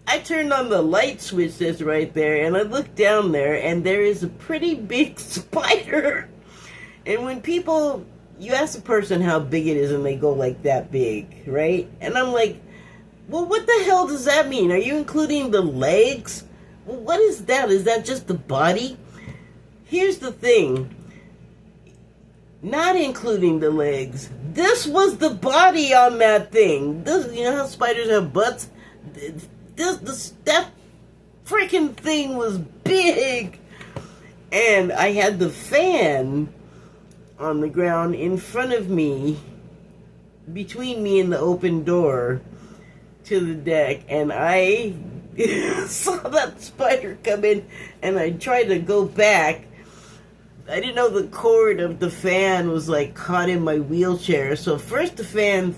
I turned on the light switch that's right there, and I looked down there, and there is a pretty big spider. And when you ask a person how big it is, and they go like that big, right? And I'm like, well, what the hell does that mean? Are you including the legs? Well, what is that? Is that just the body? Here's the thing, not including the legs, this was the body on that thing. You know how spiders have butts? That freaking thing was big. And I had the fan on the ground in front of me, between me and the open door to the deck, and I saw that spider come in, and I tried to go back. I didn't know the cord of the fan was like caught in my wheelchair. So first the fan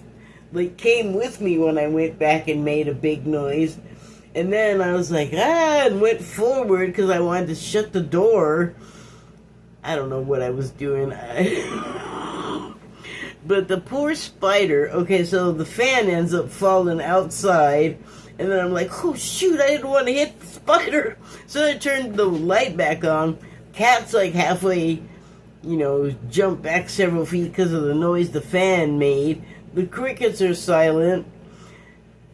like came with me when I went back and made a big noise. And then I was like, and went forward because I wanted to shut the door. I don't know what I was doing. But the poor spider, okay, so the fan ends up falling outside. And then I'm like, oh shoot, I didn't want to hit the spider. So I turned the light back on. Cat's like halfway, jump back several feet because of the noise the fan made. The crickets are silent.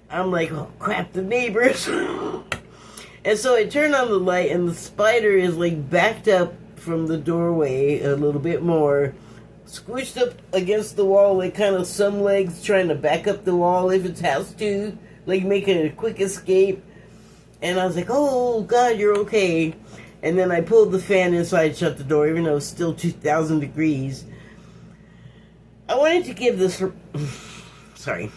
I'm like, oh crap, the neighbors. And so I turn on the light and the spider is like backed up from the doorway a little bit more, squished up against the wall, like kind of some legs trying to back up the wall if it has to, like make a quick escape. And I was like, oh God, you're okay. And then I pulled the fan inside, shut the door, even though it's still 2,000 degrees. I wanted to give this, sorry.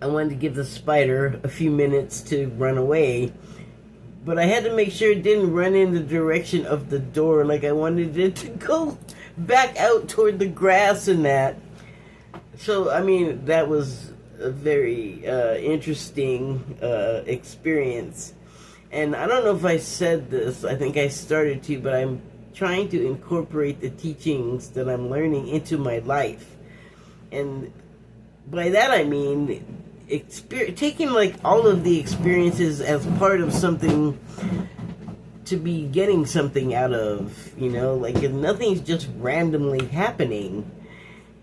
I wanted to give the spider a few minutes to run away. But I had to make sure it didn't run in the direction of the door. Like I wanted it to go back out toward the grass and that. So, I mean, that was a very interesting experience. And I don't know if I said this. I think I started to, but I'm trying to incorporate the teachings that I'm learning into my life. And by that I mean taking like all of the experiences as part of something to be getting something out of, like if nothing's just randomly happening.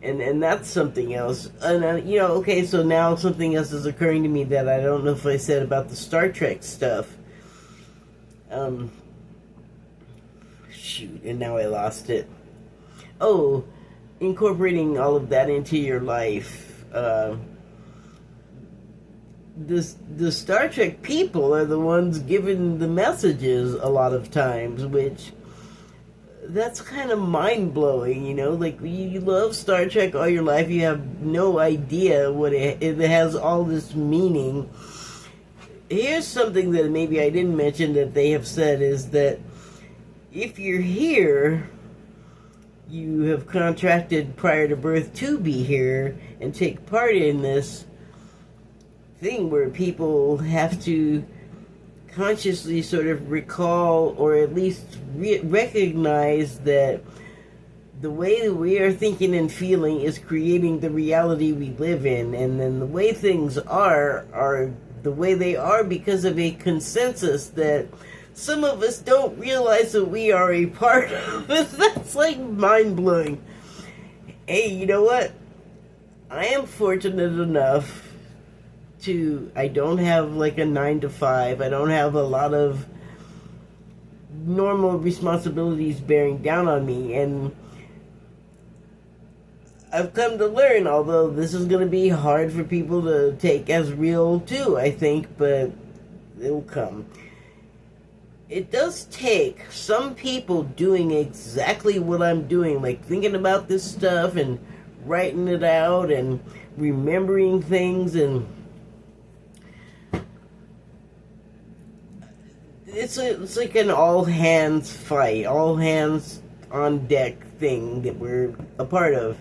And that's something else. And, okay, so now something else is occurring to me that I don't know if I said about the Star Trek stuff. Shoot, and now I lost it. Oh, incorporating all of that into your life. The Star Trek people are the ones giving the messages a lot of times, which that's kind of mind-blowing, like you love Star Trek all your life, you have no idea what it has all this meaning. Here's something that maybe I didn't mention that they have said is that if you're here, you have contracted prior to birth to be here and take part in this thing where people have to consciously sort of recall or at least recognize that the way that we are thinking and feeling is creating the reality we live in, and then the way things are the way they are because of a consensus that some of us don't realize that we are a part of. That's like mind-blowing. Hey, you know what? I am fortunate enough I don't have like a 9 to 5. I don't have a lot of normal responsibilities bearing down on me, and I've come to learn, although this is going to be hard for people to take as real too, I think, but it'll come. It does take some people doing exactly what I'm doing, like thinking about this stuff and writing it out and remembering things, and it's like an all hands fight, all hands on deck thing that we're a part of.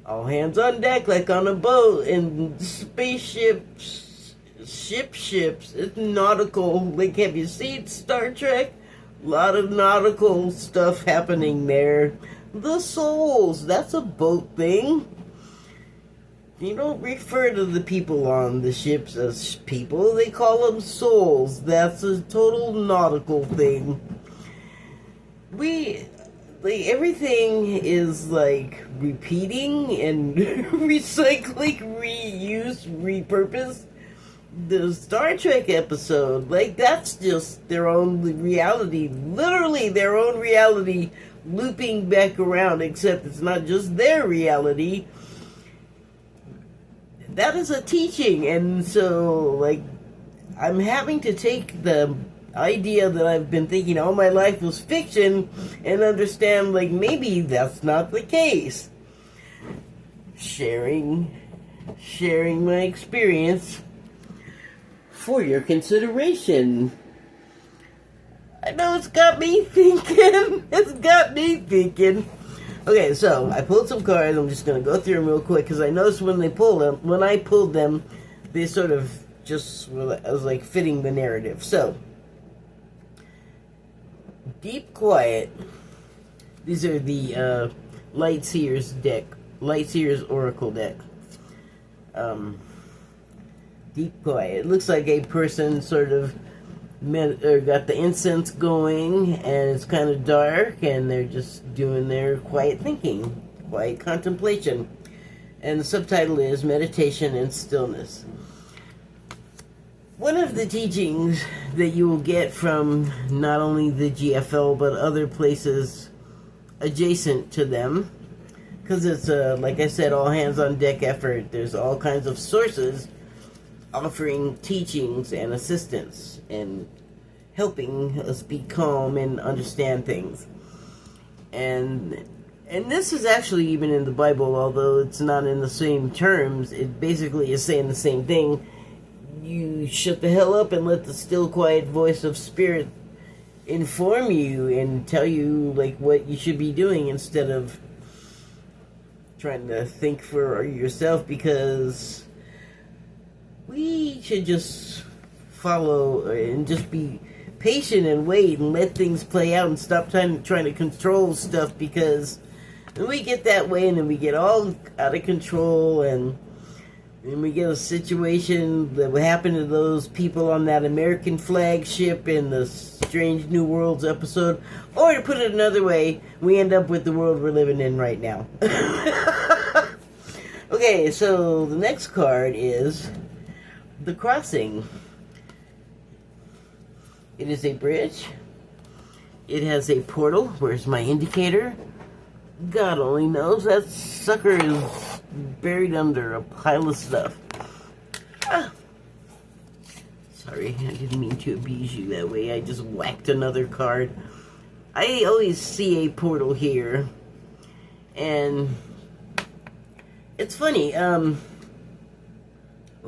All hands on deck, like on a boat, and spaceships, ships. It's nautical. Like, have you seen Star Trek? A lot of nautical stuff happening there. The souls, that's a boat thing. You don't refer to the people on the ships as people. They call them souls. That's a total nautical thing. Everything is like repeating and recycling, reuse, repurpose. The Star Trek episode, like that's just their own reality. Literally their own reality looping back around, except it's not just their reality. That is a teaching, and so, like, I'm having to take the idea that I've been thinking all my life was fiction and understand, like, maybe that's not the case. Sharing my experience for your consideration. I know it's got me thinking. Okay, so I pulled some cards. I'm just gonna go through them real quick because I noticed when I pulled them, they sort of just was like fitting the narrative. So, Deep Quiet. These are the Light Seers Oracle deck. Deep Quiet. It looks like a person sort of got the incense going, and it's kind of dark, and they're just doing their quiet thinking, quiet contemplation. And the subtitle is Meditation and Stillness. One of the teachings that you will get from not only the GFL but other places adjacent to them, because it's like I said, all hands on deck effort. There's all kinds of sources offering teachings and assistance and helping us be calm and understand things. And this is actually even in the Bible, although it's not in the same terms. It basically is saying the same thing. You shut the hell up and let the still, quiet voice of spirit inform you and tell you like what you should be doing instead of trying to think for yourself, because we should just follow and just be patient and wait and let things play out and stop trying to control stuff, because when we get that way and then we get all out of control and we get a situation that would happen to those people on that American flag ship in the Strange New Worlds episode, or to put it another way, we end up with the world we're living in right now. Okay, so the next card is The Crossing. It is a bridge. It has a portal. Where's my indicator? God only knows. That sucker is buried under a pile of stuff. Ah. Sorry, I didn't mean to abuse you that way. I just whacked another card. I always see a portal here. And it's funny. Well,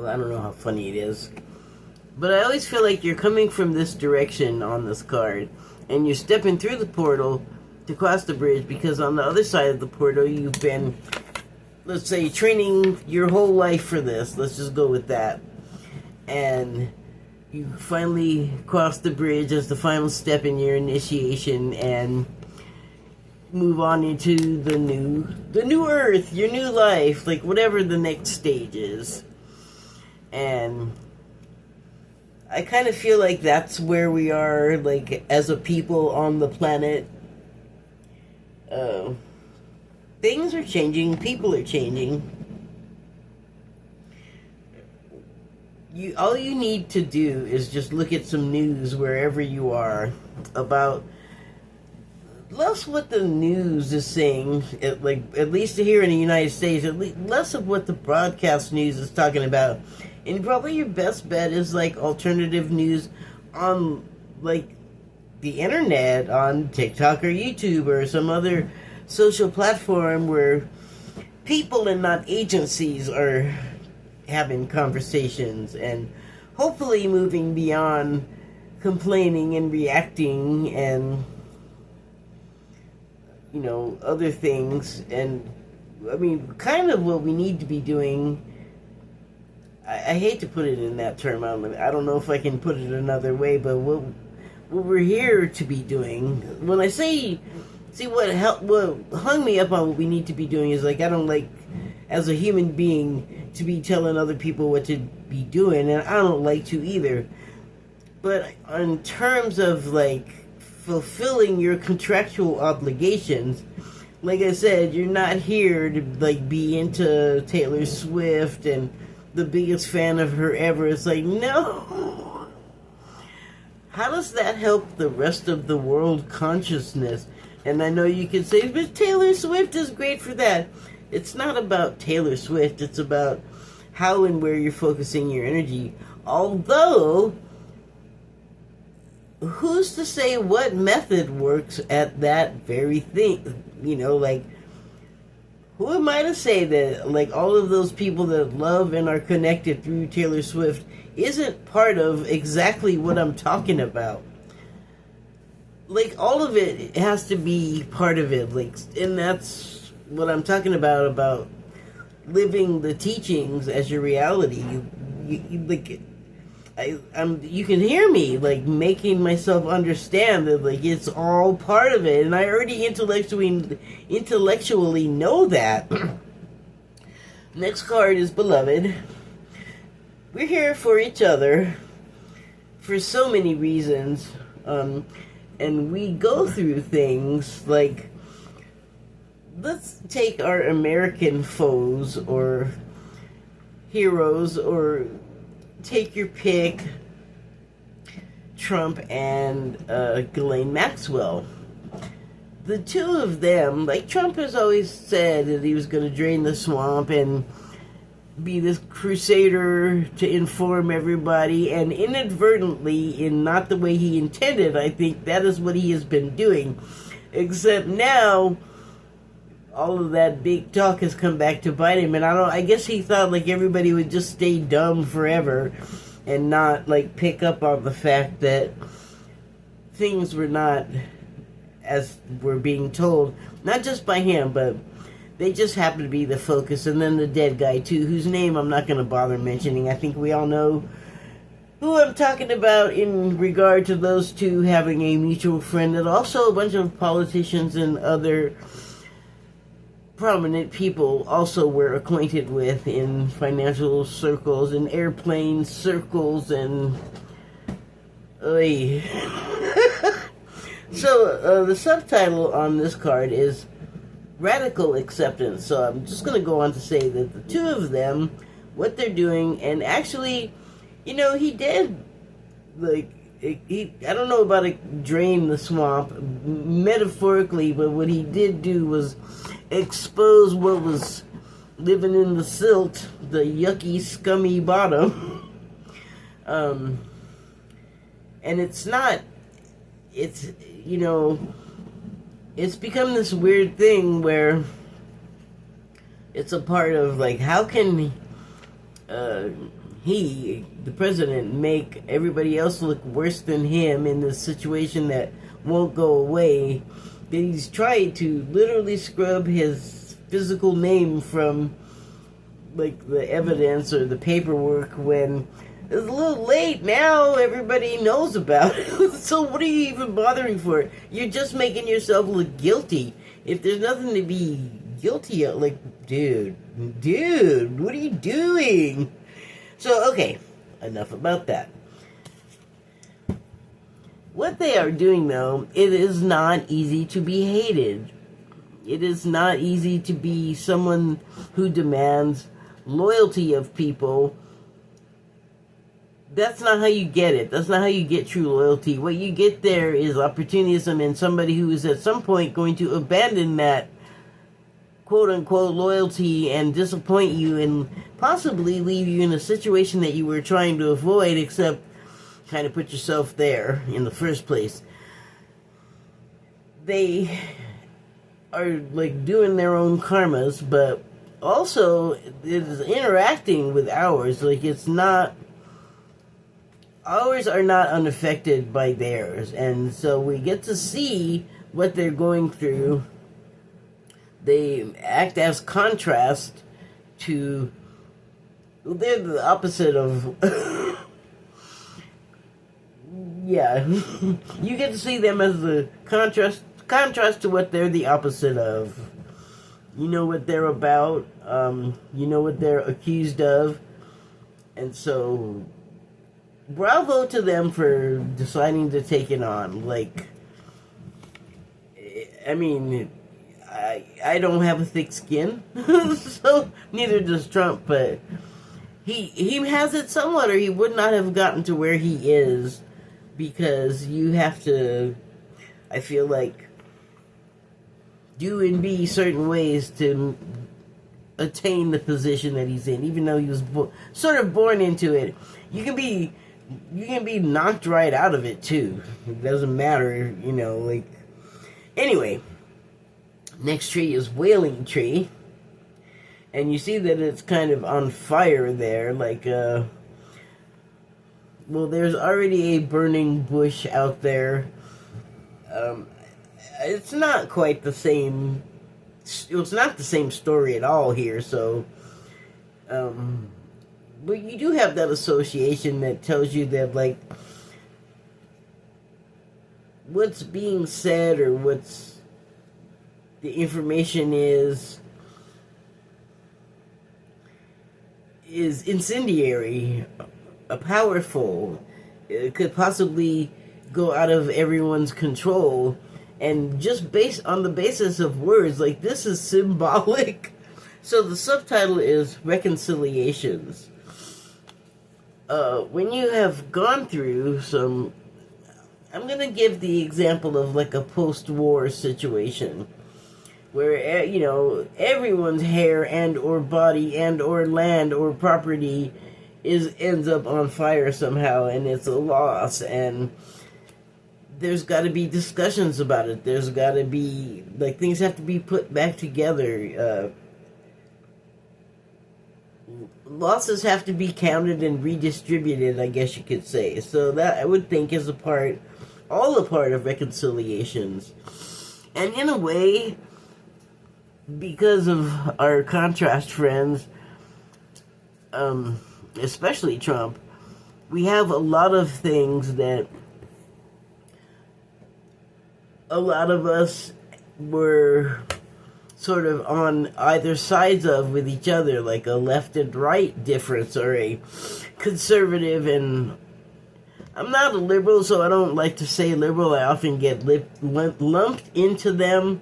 I don't know how funny it is. But I always feel like you're coming from this direction on this card. And you're stepping through the portal to cross the bridge, because on the other side of the portal you've been, let's say, training your whole life for this. Let's just go with that. And you finally cross the bridge as the final step in your initiation and move on into the new earth, your new life, like whatever the next stage is. And I kind of feel like that's where we are, like, as a people on the planet. Things are changing, people are changing. All you need to do is just look at some news wherever you are about less what the news is saying, at least here in the United States, less of what the broadcast news is talking about. And probably your best bet is like alternative news on like the internet, on TikTok or YouTube or some other social platform where people and not agencies are having conversations and hopefully moving beyond complaining and reacting and, you know, other things. And I mean, kind of what we need to be doing. I hate to put it in that term. I don't know if I can put it another way, but what we're here to be doing. When I say, what hung me up on what we need to be doing is, like, I don't like, as a human being, to be telling other people what to be doing, and I don't like to either. But in terms of, like, fulfilling your contractual obligations, like I said, you're not here to, like, be into Taylor Swift and the biggest fan of her ever. It's like, no. How does that help the rest of the world consciousness? And I know you can say, but Taylor Swift is great for that. It's not about Taylor Swift. It's about how and where you're focusing your energy. Although, who's to say what method works at that very thing? You know, like, who am I to say that, like, all of those people that love and are connected through Taylor Swift isn't part of exactly what I'm talking about? like all of it has to be part of it, like, and that's what I'm talking about living the teachings as your reality. You like, you can hear me like making myself understand that like it's all part of it, and I already intellectually know that. Next card is Beloved. We're here for each other for so many reasons, and we go through things like, let's take our American foes or heroes, or take your pick, Trump and Ghislaine Maxwell. The two of them, like, Trump has always said that he was going to drain the swamp and be this crusader to inform everybody, and inadvertently, in not the way he intended, I think that is what he has been doing. Except now, all of that big talk has come back to bite him, and I guess he thought like everybody would just stay dumb forever and not like pick up on the fact that things were not as were being told, not just by him, but they just happened to be the focus. And then the dead guy too, whose name I'm not going to bother mentioning. I think we all know who I'm talking about in regard to those two having a mutual friend that also a bunch of politicians and other prominent people also were acquainted with in financial circles and airplane circles and So the subtitle on this card is Radical Acceptance. So I'm just going to go on to say that the two of them, what they're doing, and actually, you know, he did, like, I don't know about it, drain the swamp metaphorically, but what he did do was expose what was living in the silt, the yucky, scummy bottom. And it's not, it's, you know, it's become this weird thing where it's a part of, like, how can he, the president, make everybody else look worse than him in this situation that won't go away, that he's tried to literally scrub his physical name from, like, the evidence or the paperwork when it's a little late now. Everybody knows about it. So what are you even bothering for? You're just making yourself look guilty. If there's nothing to be guilty of, like, dude, what are you doing? So, okay, enough about that. What they are doing, though, it is not easy to be hated. It is not easy to be someone who demands loyalty of people. That's not how you get it. That's not how you get true loyalty. What you get there is opportunism and somebody who is at some point going to abandon that quote-unquote loyalty and disappoint you and possibly leave you in a situation that you were trying to avoid, except kind of put yourself there in the first place. They are like doing their own karmas, but also it is interacting with ours. Like, it's not, ours are not unaffected by theirs, and so we get to see what they're going through. They act as contrast to, they're the opposite of yeah, you get to see them as the contrast to what they're the opposite of. You know what they're about, you know what they're accused of, and so bravo to them for deciding to take it on. Like, I mean, I don't have a thick skin, so neither does Trump, but he has it somewhat, or he would not have gotten to where he is, because you have to, I feel like, do and be certain ways to attain the position that he's in, even though he was sort of born into it. You can be knocked right out of it too. It doesn't matter, you know, like. Anyway, next tree is Wailing Tree, and you see that it's kind of on fire there, like, well, there's already a burning bush out there. Um, it's not quite the same. It's not the same story at all here. So, but you do have that association that tells you that, like, what's being said or what's the information is incendiary, powerful. It could possibly go out of everyone's control, and just based on the basis of words, like, this is symbolic. So the subtitle is Reconciliations. When you have gone through some, I'm gonna give the example of like a post-war situation where, you know, everyone's hair and or body and or land or property ends up on fire somehow, and it's a loss, and there's got to be discussions about it. There's got to be, like, things have to be put back together. Losses have to be counted and redistributed, I guess you could say. So that, I would think, is all a part of reconciliations. And in a way, because of our contrast friends, especially Trump, we have a lot of things that a lot of us were sort of on either sides of with each other, like a left and right difference, or a conservative and... I'm not a liberal, so I don't like to say liberal. I often get lumped into them.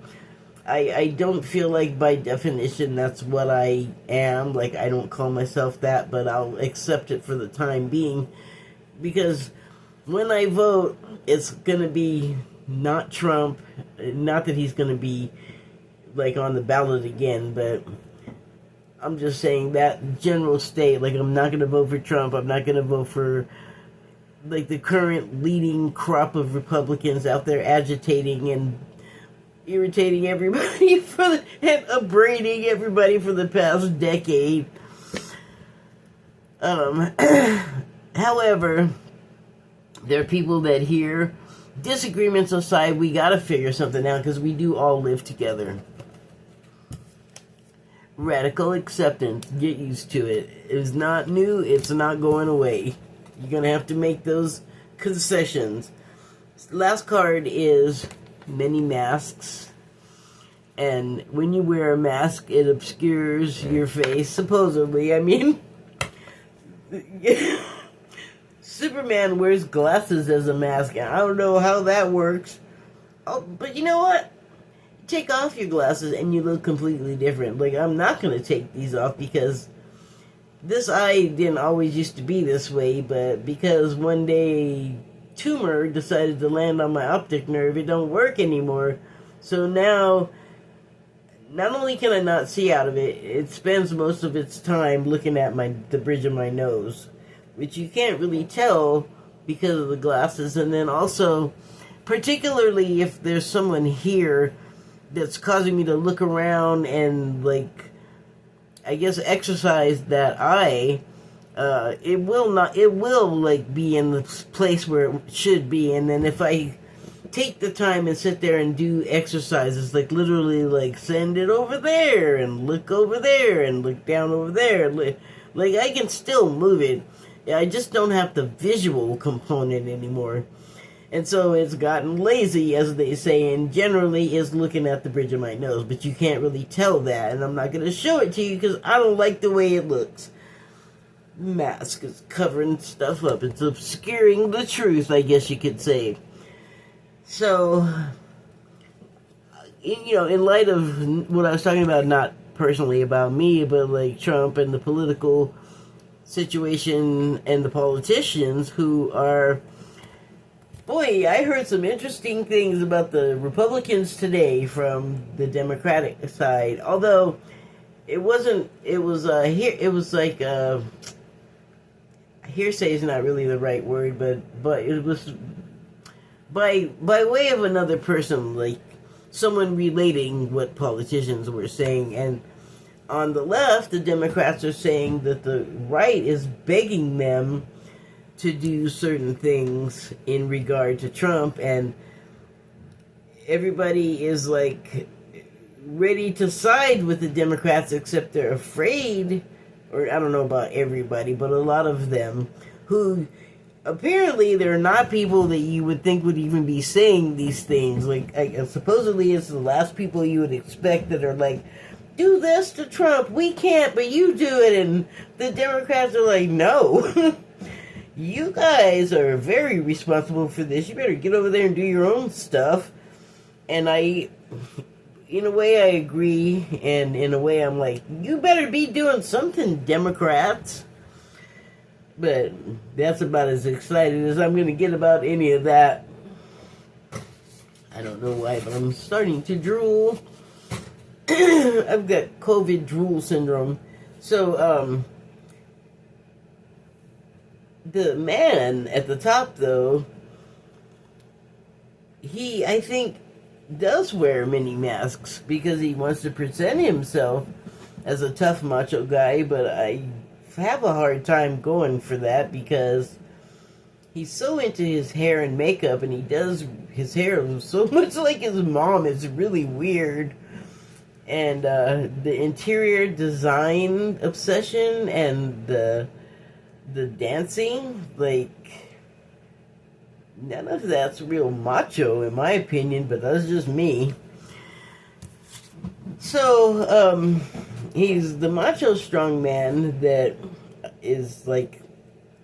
I don't feel like by definition that's what I am. Like, I don't call myself that, but I'll accept it for the time being. Because when I vote, it's going to be not Trump. Not that he's going to be, like, on the ballot again, but I'm just saying that general state. Like, I'm not going to vote for Trump. I'm not going to vote for, like, the current leading crop of Republicans out there agitating and irritating everybody and upbraiding everybody for the past decade. However, there are people that hear, disagreements aside, we gotta figure something out because we do all live together. Radical acceptance, get used to it. It's not new, it's not going away. You're gonna have to make those concessions. Last card is many masks. And when you wear a mask, it obscures your face, supposedly. I mean, Superman wears glasses as a mask, and I don't know how that works. Oh, but you know what? Take off your glasses and you look completely different. Like, I'm not going to take these off because this eye didn't always used to be this way, but because one day tumor decided to land on my optic nerve, it don't work anymore. So now, not only can I not see out of it, it spends most of its time looking at the bridge of my nose, which you can't really tell because of the glasses. And then also, particularly if there's someone here that's causing me to look around and, like, I guess exercise that eye, it will like be in the place where it should be. And then if I take the time and sit there and do exercises, like literally like send it over there and look over there and look down over there, like I can still move it. I just don't have the visual component anymore. And so it's gotten lazy, as they say, and generally is looking at the bridge of my nose. But you can't really tell that, and I'm not going to show it to you because I don't like the way it looks. Mask is covering stuff up. It's obscuring the truth, I guess you could say. So, you know, in light of what I was talking about, not personally about me, but like Trump and the political situation and the politicians who are... Boy, I heard some interesting things about the Republicans today from the Democratic side. Although it wasn't, it was like hearsay is not really the right word, but it was by way of another person, like someone relating what politicians were saying. And on the left, the Democrats are saying that the right is begging them to do certain things in regard to Trump, and everybody is like ready to side with the Democrats, except they're afraid, or I don't know about everybody, but a lot of them, who apparently they're not people that you would think would even be saying these things. Like, supposedly it's the last people you would expect that are like, do this to Trump, we can't, but you do it, and the Democrats are like, no. You guys are very responsible for this. You better get over there and do your own stuff. And in a way, I agree. And in a way, I'm like, you better be doing something, Democrats. But that's about as excited as I'm going to get about any of that. I don't know why, but I'm starting to drool. I've got COVID drool syndrome. So, the man at the top, though, he, I think, does wear many masks because he wants to present himself as a tough macho guy, but I have a hard time going for that because he's so into his hair and makeup, and he does his hair so much like his mom. It's really weird. And the interior design obsession and the dancing, like, none of that's real macho in my opinion, but that's just me. So, he's the macho strongman that is like,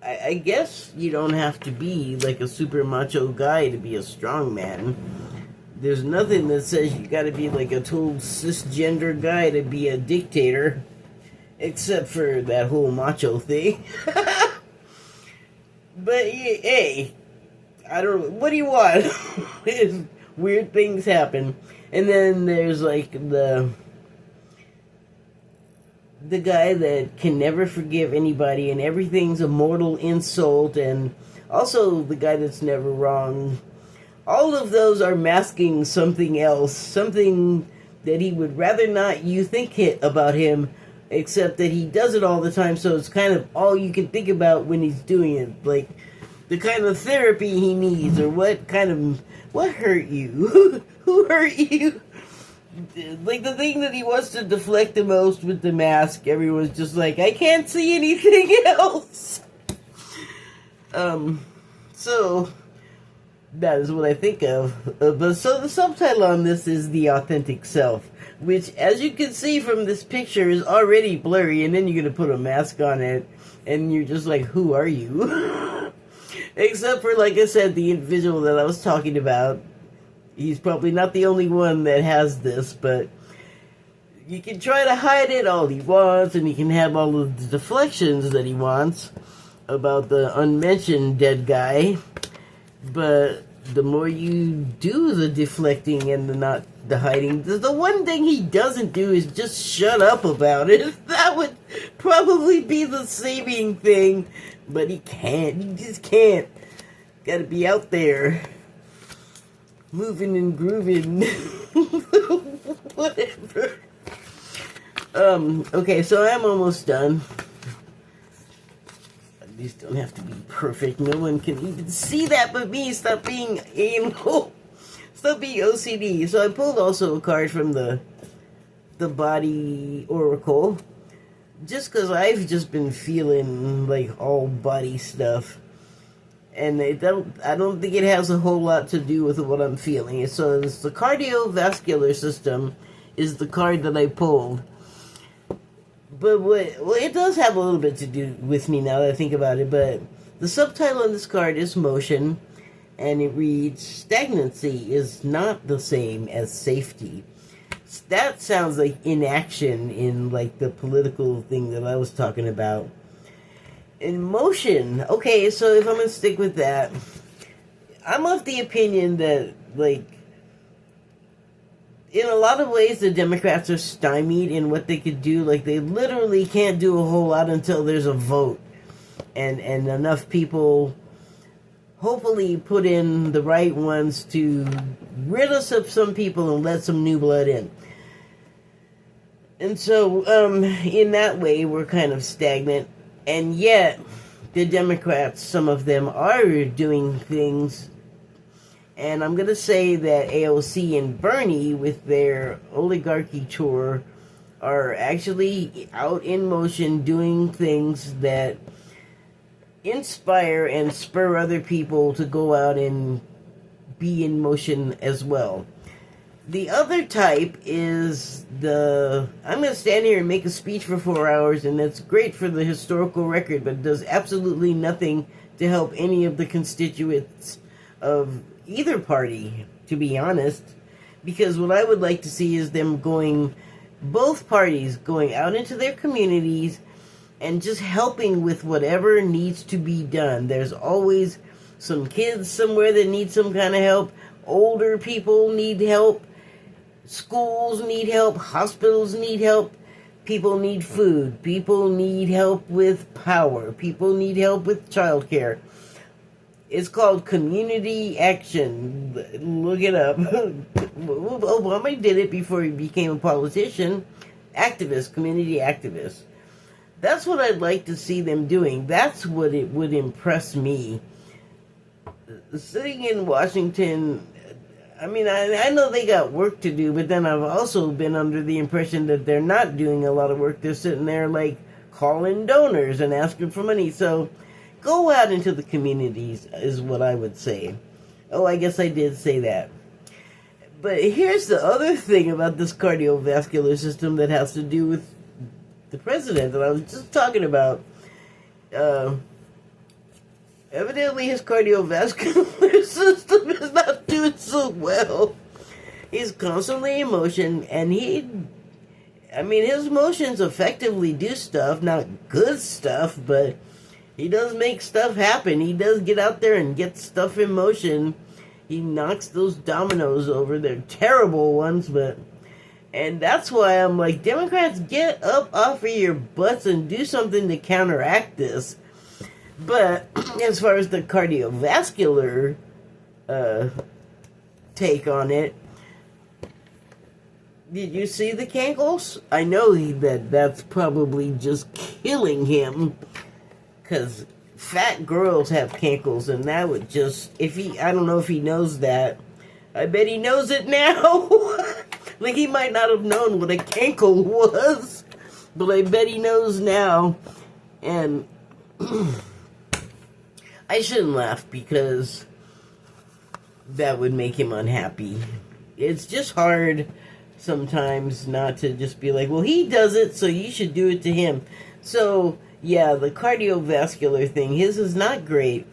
I guess you don't have to be like a super macho guy to be a strongman. There's nothing that says you gotta be like a total cisgender guy to be a dictator. Except for that whole macho thing. But, hey, I don't, what do you want? Weird things happen. And then there's, like, the guy that can never forgive anybody, and everything's a mortal insult, and also the guy that's never wrong. All of those are masking something else, something that he would rather not you think about him, except that he does it all the time, so it's kind of all you can think about when he's doing it. Like, the kind of therapy he needs, or what hurt you? Who hurt you? Like, the thing that he wants to deflect the most with the mask, everyone's just like, I can't see anything else! So, that is what I think of. But so the subtitle on this is The Authentic Self, which, as you can see from this picture, is already blurry, and then you're going to put a mask on it, and you're just like, who are you? Except for, like I said, the individual that I was talking about. He's probably not the only one that has this, but you can try to hide it all he wants, and he can have all of the deflections that he wants about the unmentioned dead guy, but the more you do the deflecting and the hiding, the one thing he doesn't do is just shut up about it. That would probably be the saving thing, but he can't. He just can't. Gotta be out there, moving and grooving. Whatever. Okay, so I'm almost done. These don't have to be perfect. No one can even see that but me. Stop being anal. Stop being OCD. So I pulled also a card from the body oracle. Just because I've just been feeling like all body stuff. And I don't think it has a whole lot to do with what I'm feeling. So it's the cardiovascular system is the card that I pulled. But it does have a little bit to do with me now that I think about it, but the subtitle on this card is Motion, and it reads, Stagnancy is not the same as safety. That sounds like inaction in, like, the political thing that I was talking about. In motion, okay, so if I'm gonna stick with that, I'm of the opinion that, like, in a lot of ways, the Democrats are stymied in what they could do. Like, they literally can't do a whole lot until there's a vote. And enough people hopefully put in the right ones to rid us of some people and let some new blood in. And so, in that way, we're kind of stagnant. And yet, the Democrats, some of them, are doing things And I'm going to say that AOC and Bernie, with their oligarchy tour, are actually out in motion doing things that inspire and spur other people to go out and be in motion as well. The other type is I'm going to stand here and make a speech for 4 hours, and that's great for the historical record, but does absolutely nothing to help any of the constituents of either party, to be honest. Because what I would like to see is both parties going out into their communities and just helping with whatever needs to be done. There's always some kids somewhere that need some kind of help. Older people need help. Schools need help. Hospitals need help. People need food. People need help with power. People need help with childcare. It's called community action. Look it up. Obama did it before he became a politician. Activist, community activist. That's what I'd like to see them doing. That's what it would impress me. Sitting in Washington, I mean, I know they got work to do, but then I've also been under the impression that they're not doing a lot of work. They're sitting there, like, calling donors and asking for money. So, go out into the communities is what I would say. Oh, I guess I did say that. But here's the other thing about this cardiovascular system that has to do with the president that I was just talking about. Evidently his cardiovascular system is not doing so well. He's constantly in motion, and his motions effectively do stuff, not good stuff, but he does make stuff happen. He does get out there and get stuff in motion. He knocks those dominoes over. They're terrible ones, and that's why I'm like, Democrats, get up off of your butts and do something to counteract this. But as far as the cardiovascular take on it, did you see the cankles? I know that's probably just killing him, because fat girls have cankles, and that would just, I don't know if he knows that. I bet he knows it now. Like, he might not have known what a cankle was, but I bet he knows now. And I shouldn't laugh, because that would make him unhappy. It's just hard sometimes not to just be like, well, he does it, so you should do it to him. So, yeah, the cardiovascular thing, his is not great.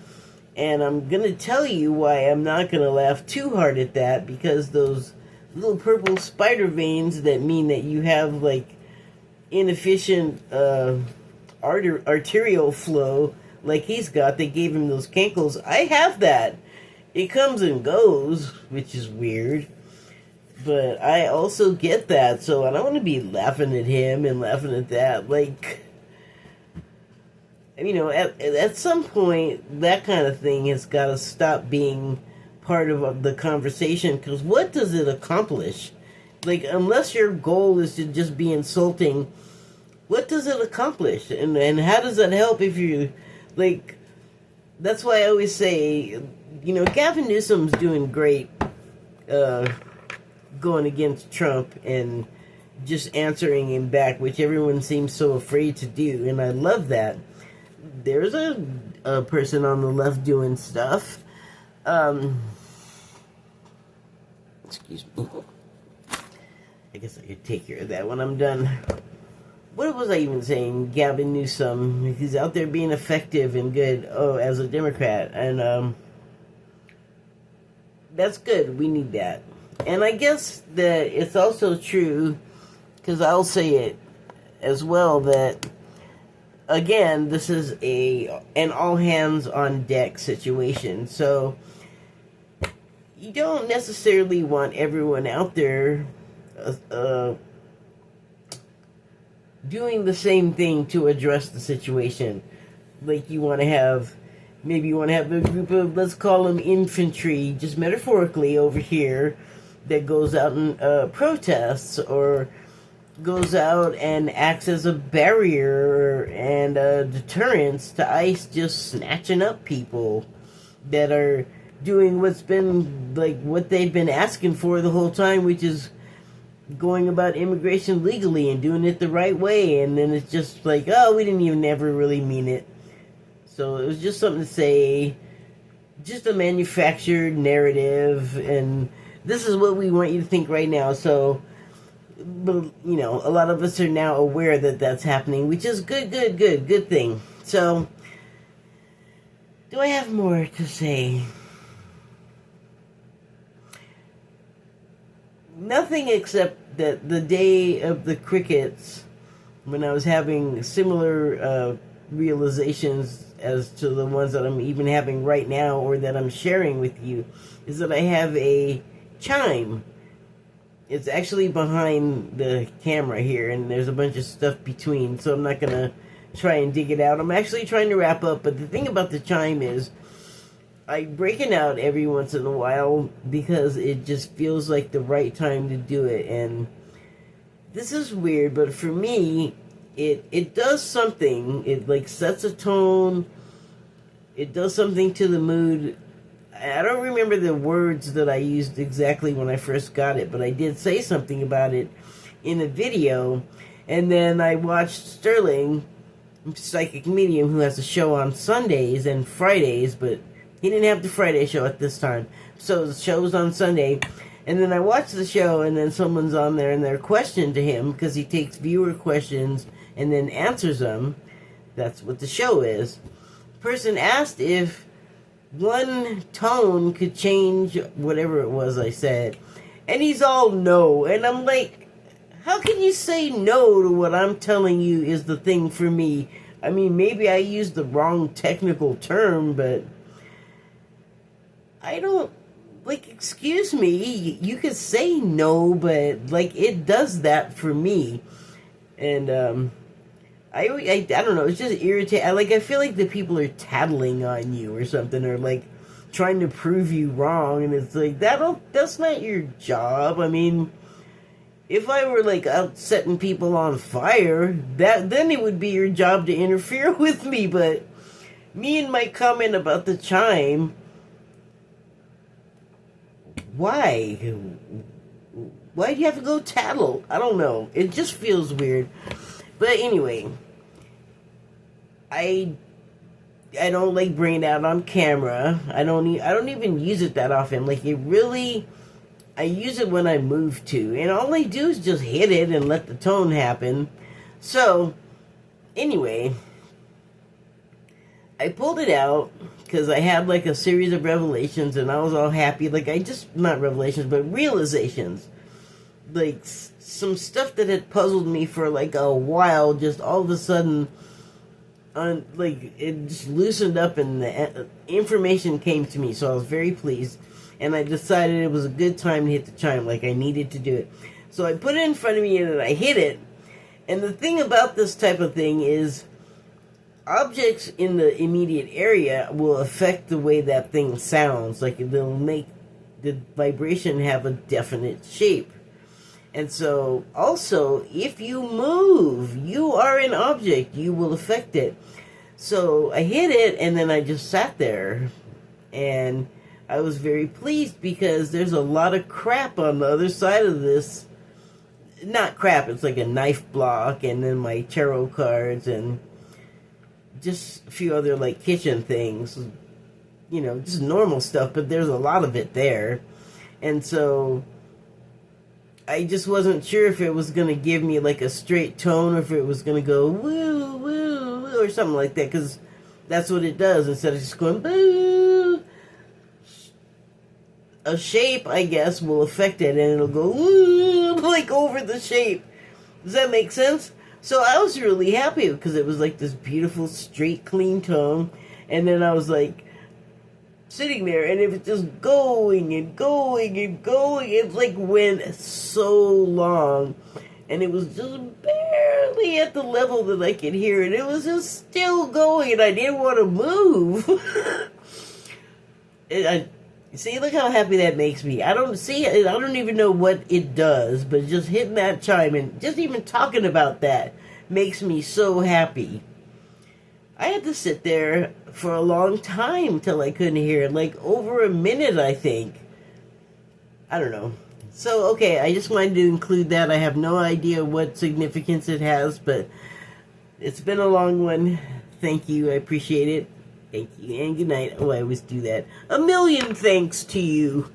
And I'm going to tell you why I'm not going to laugh too hard at that, because those little purple spider veins that mean that you have, like, inefficient arterial flow, like he's got, they gave him those cankles. I have that. It comes and goes, which is weird. But I also get that, so I don't want to be laughing at him and laughing at that. Like, you know, at some point, that kind of thing has got to stop being part of the conversation, because what does it accomplish? Like, unless your goal is to just be insulting, what does it accomplish? And how does that help if you, like, that's why I always say, you know, Gavin Newsom's doing great going against Trump and just answering him back, which everyone seems so afraid to do, and I love that. There's a person on the left doing stuff. Excuse me. I guess I could take care of that when I'm done. What was I even saying? Gavin Newsom, he's out there being effective and good. Oh, as a Democrat, and that's good. We need that. And I guess that it's also true, because I'll say it as well, that again, this is an all hands on deck situation. So you don't necessarily want everyone out there doing the same thing to address the situation. Like, you want to have, maybe you want to have a group of, let's call them infantry, just metaphorically over here, that goes out and protests, or goes out and acts as a barrier and a deterrence to ICE just snatching up people that are doing what's been like what they've been asking for the whole time, which is going about immigration legally and doing it the right way. And then it's just like, oh, we didn't even ever really mean it. So it was just something to say, just a manufactured narrative, and this is what we want you to think right now. So, but, you know, a lot of us are now aware that that's happening, which is good thing. So, do I have more to say? Nothing except that the day of the crickets, when I was having similar realizations as to the ones that I'm even having right now or that I'm sharing with you, is that I have a chime. It's actually behind the camera here, and there's a bunch of stuff between, so I'm not going to try and dig it out. I'm actually trying to wrap up, but the thing about the chime is I break it out every once in a while because it just feels like the right time to do it. And this is weird, but for me, it does something. It like sets a tone. It does something to the mood. I don't remember the words that I used exactly when I first got it, but I did say something about it in a video. And then I watched Sterling, Psychic Medium, who has a show on Sundays and Fridays, but he didn't have the Friday show at this time. So the show was on Sunday. And then I watched the show, and then someone's on there, and their question to him, because he takes viewer questions and then answers them. That's what the show is. The person asked if one tone could change whatever it was I said. And he's all no. And I'm like, how can you say no to what I'm telling you is the thing for me? I mean, maybe I used the wrong technical term, but I don't, like, excuse me, you could say no, but, like, it does that for me. And, I don't know, it's just irritating. I feel like the people are tattling on you or something, or, like, trying to prove you wrong, and it's like, that's not your job. I mean, if I were, like, out setting people on fire, then it would be your job to interfere with me, but me and my comment about the chime, why? Why do you have to go tattle? I don't know. It just feels weird. But anyway, I don't like bringing it out on camera. I don't even use it that often. Like, it really, I use it when I move to, and all I do is just hit it and let the tone happen. So anyway, I pulled it out because I had like a series of revelations, and I was all happy. Like, not revelations, but realizations. Like, some stuff that had puzzled me for like a while, just all of a sudden, like, it just loosened up, and the information came to me. So I was very pleased, and I decided it was a good time to hit the chime. Like, I needed to do it. So I put it in front of me, and I hit it. And the thing about this type of thing is, objects in the immediate area will affect the way that thing sounds. Like, they'll make the vibration have a definite shape. And so, also, if you move, you are an object. You will affect it. So, I hit it, and then I just sat there. And I was very pleased because there's a lot of crap on the other side of this. Not crap, it's like a knife block, and then my tarot cards, and just a few other, like, kitchen things. You know, just normal stuff, but there's a lot of it there. And so I just wasn't sure if it was going to give me, like, a straight tone, or if it was going to go woo, woo, woo, or something like that, because that's what it does, instead of just going boo. A shape, I guess, will affect it, and it'll go woo, like, over the shape. Does that make sense? So I was really happy, because it was, like, this beautiful, straight, clean tone, and then I was, like, sitting there, and it was just going and going and going. It, like, went so long, and it was just barely at the level that I could hear it. It was just still going, and I didn't want to move. See, look how happy that makes me. I don't even know what it does, but just hitting that chime and just even talking about that makes me so happy. I had to sit there for a long time till I couldn't hear it, like over a minute, I think. I don't know. So, okay, I just wanted to include that. I have no idea what significance it has, but it's been a long one. Thank you. I appreciate it. Thank you. And good night. Oh, I always do that. A million thanks to you.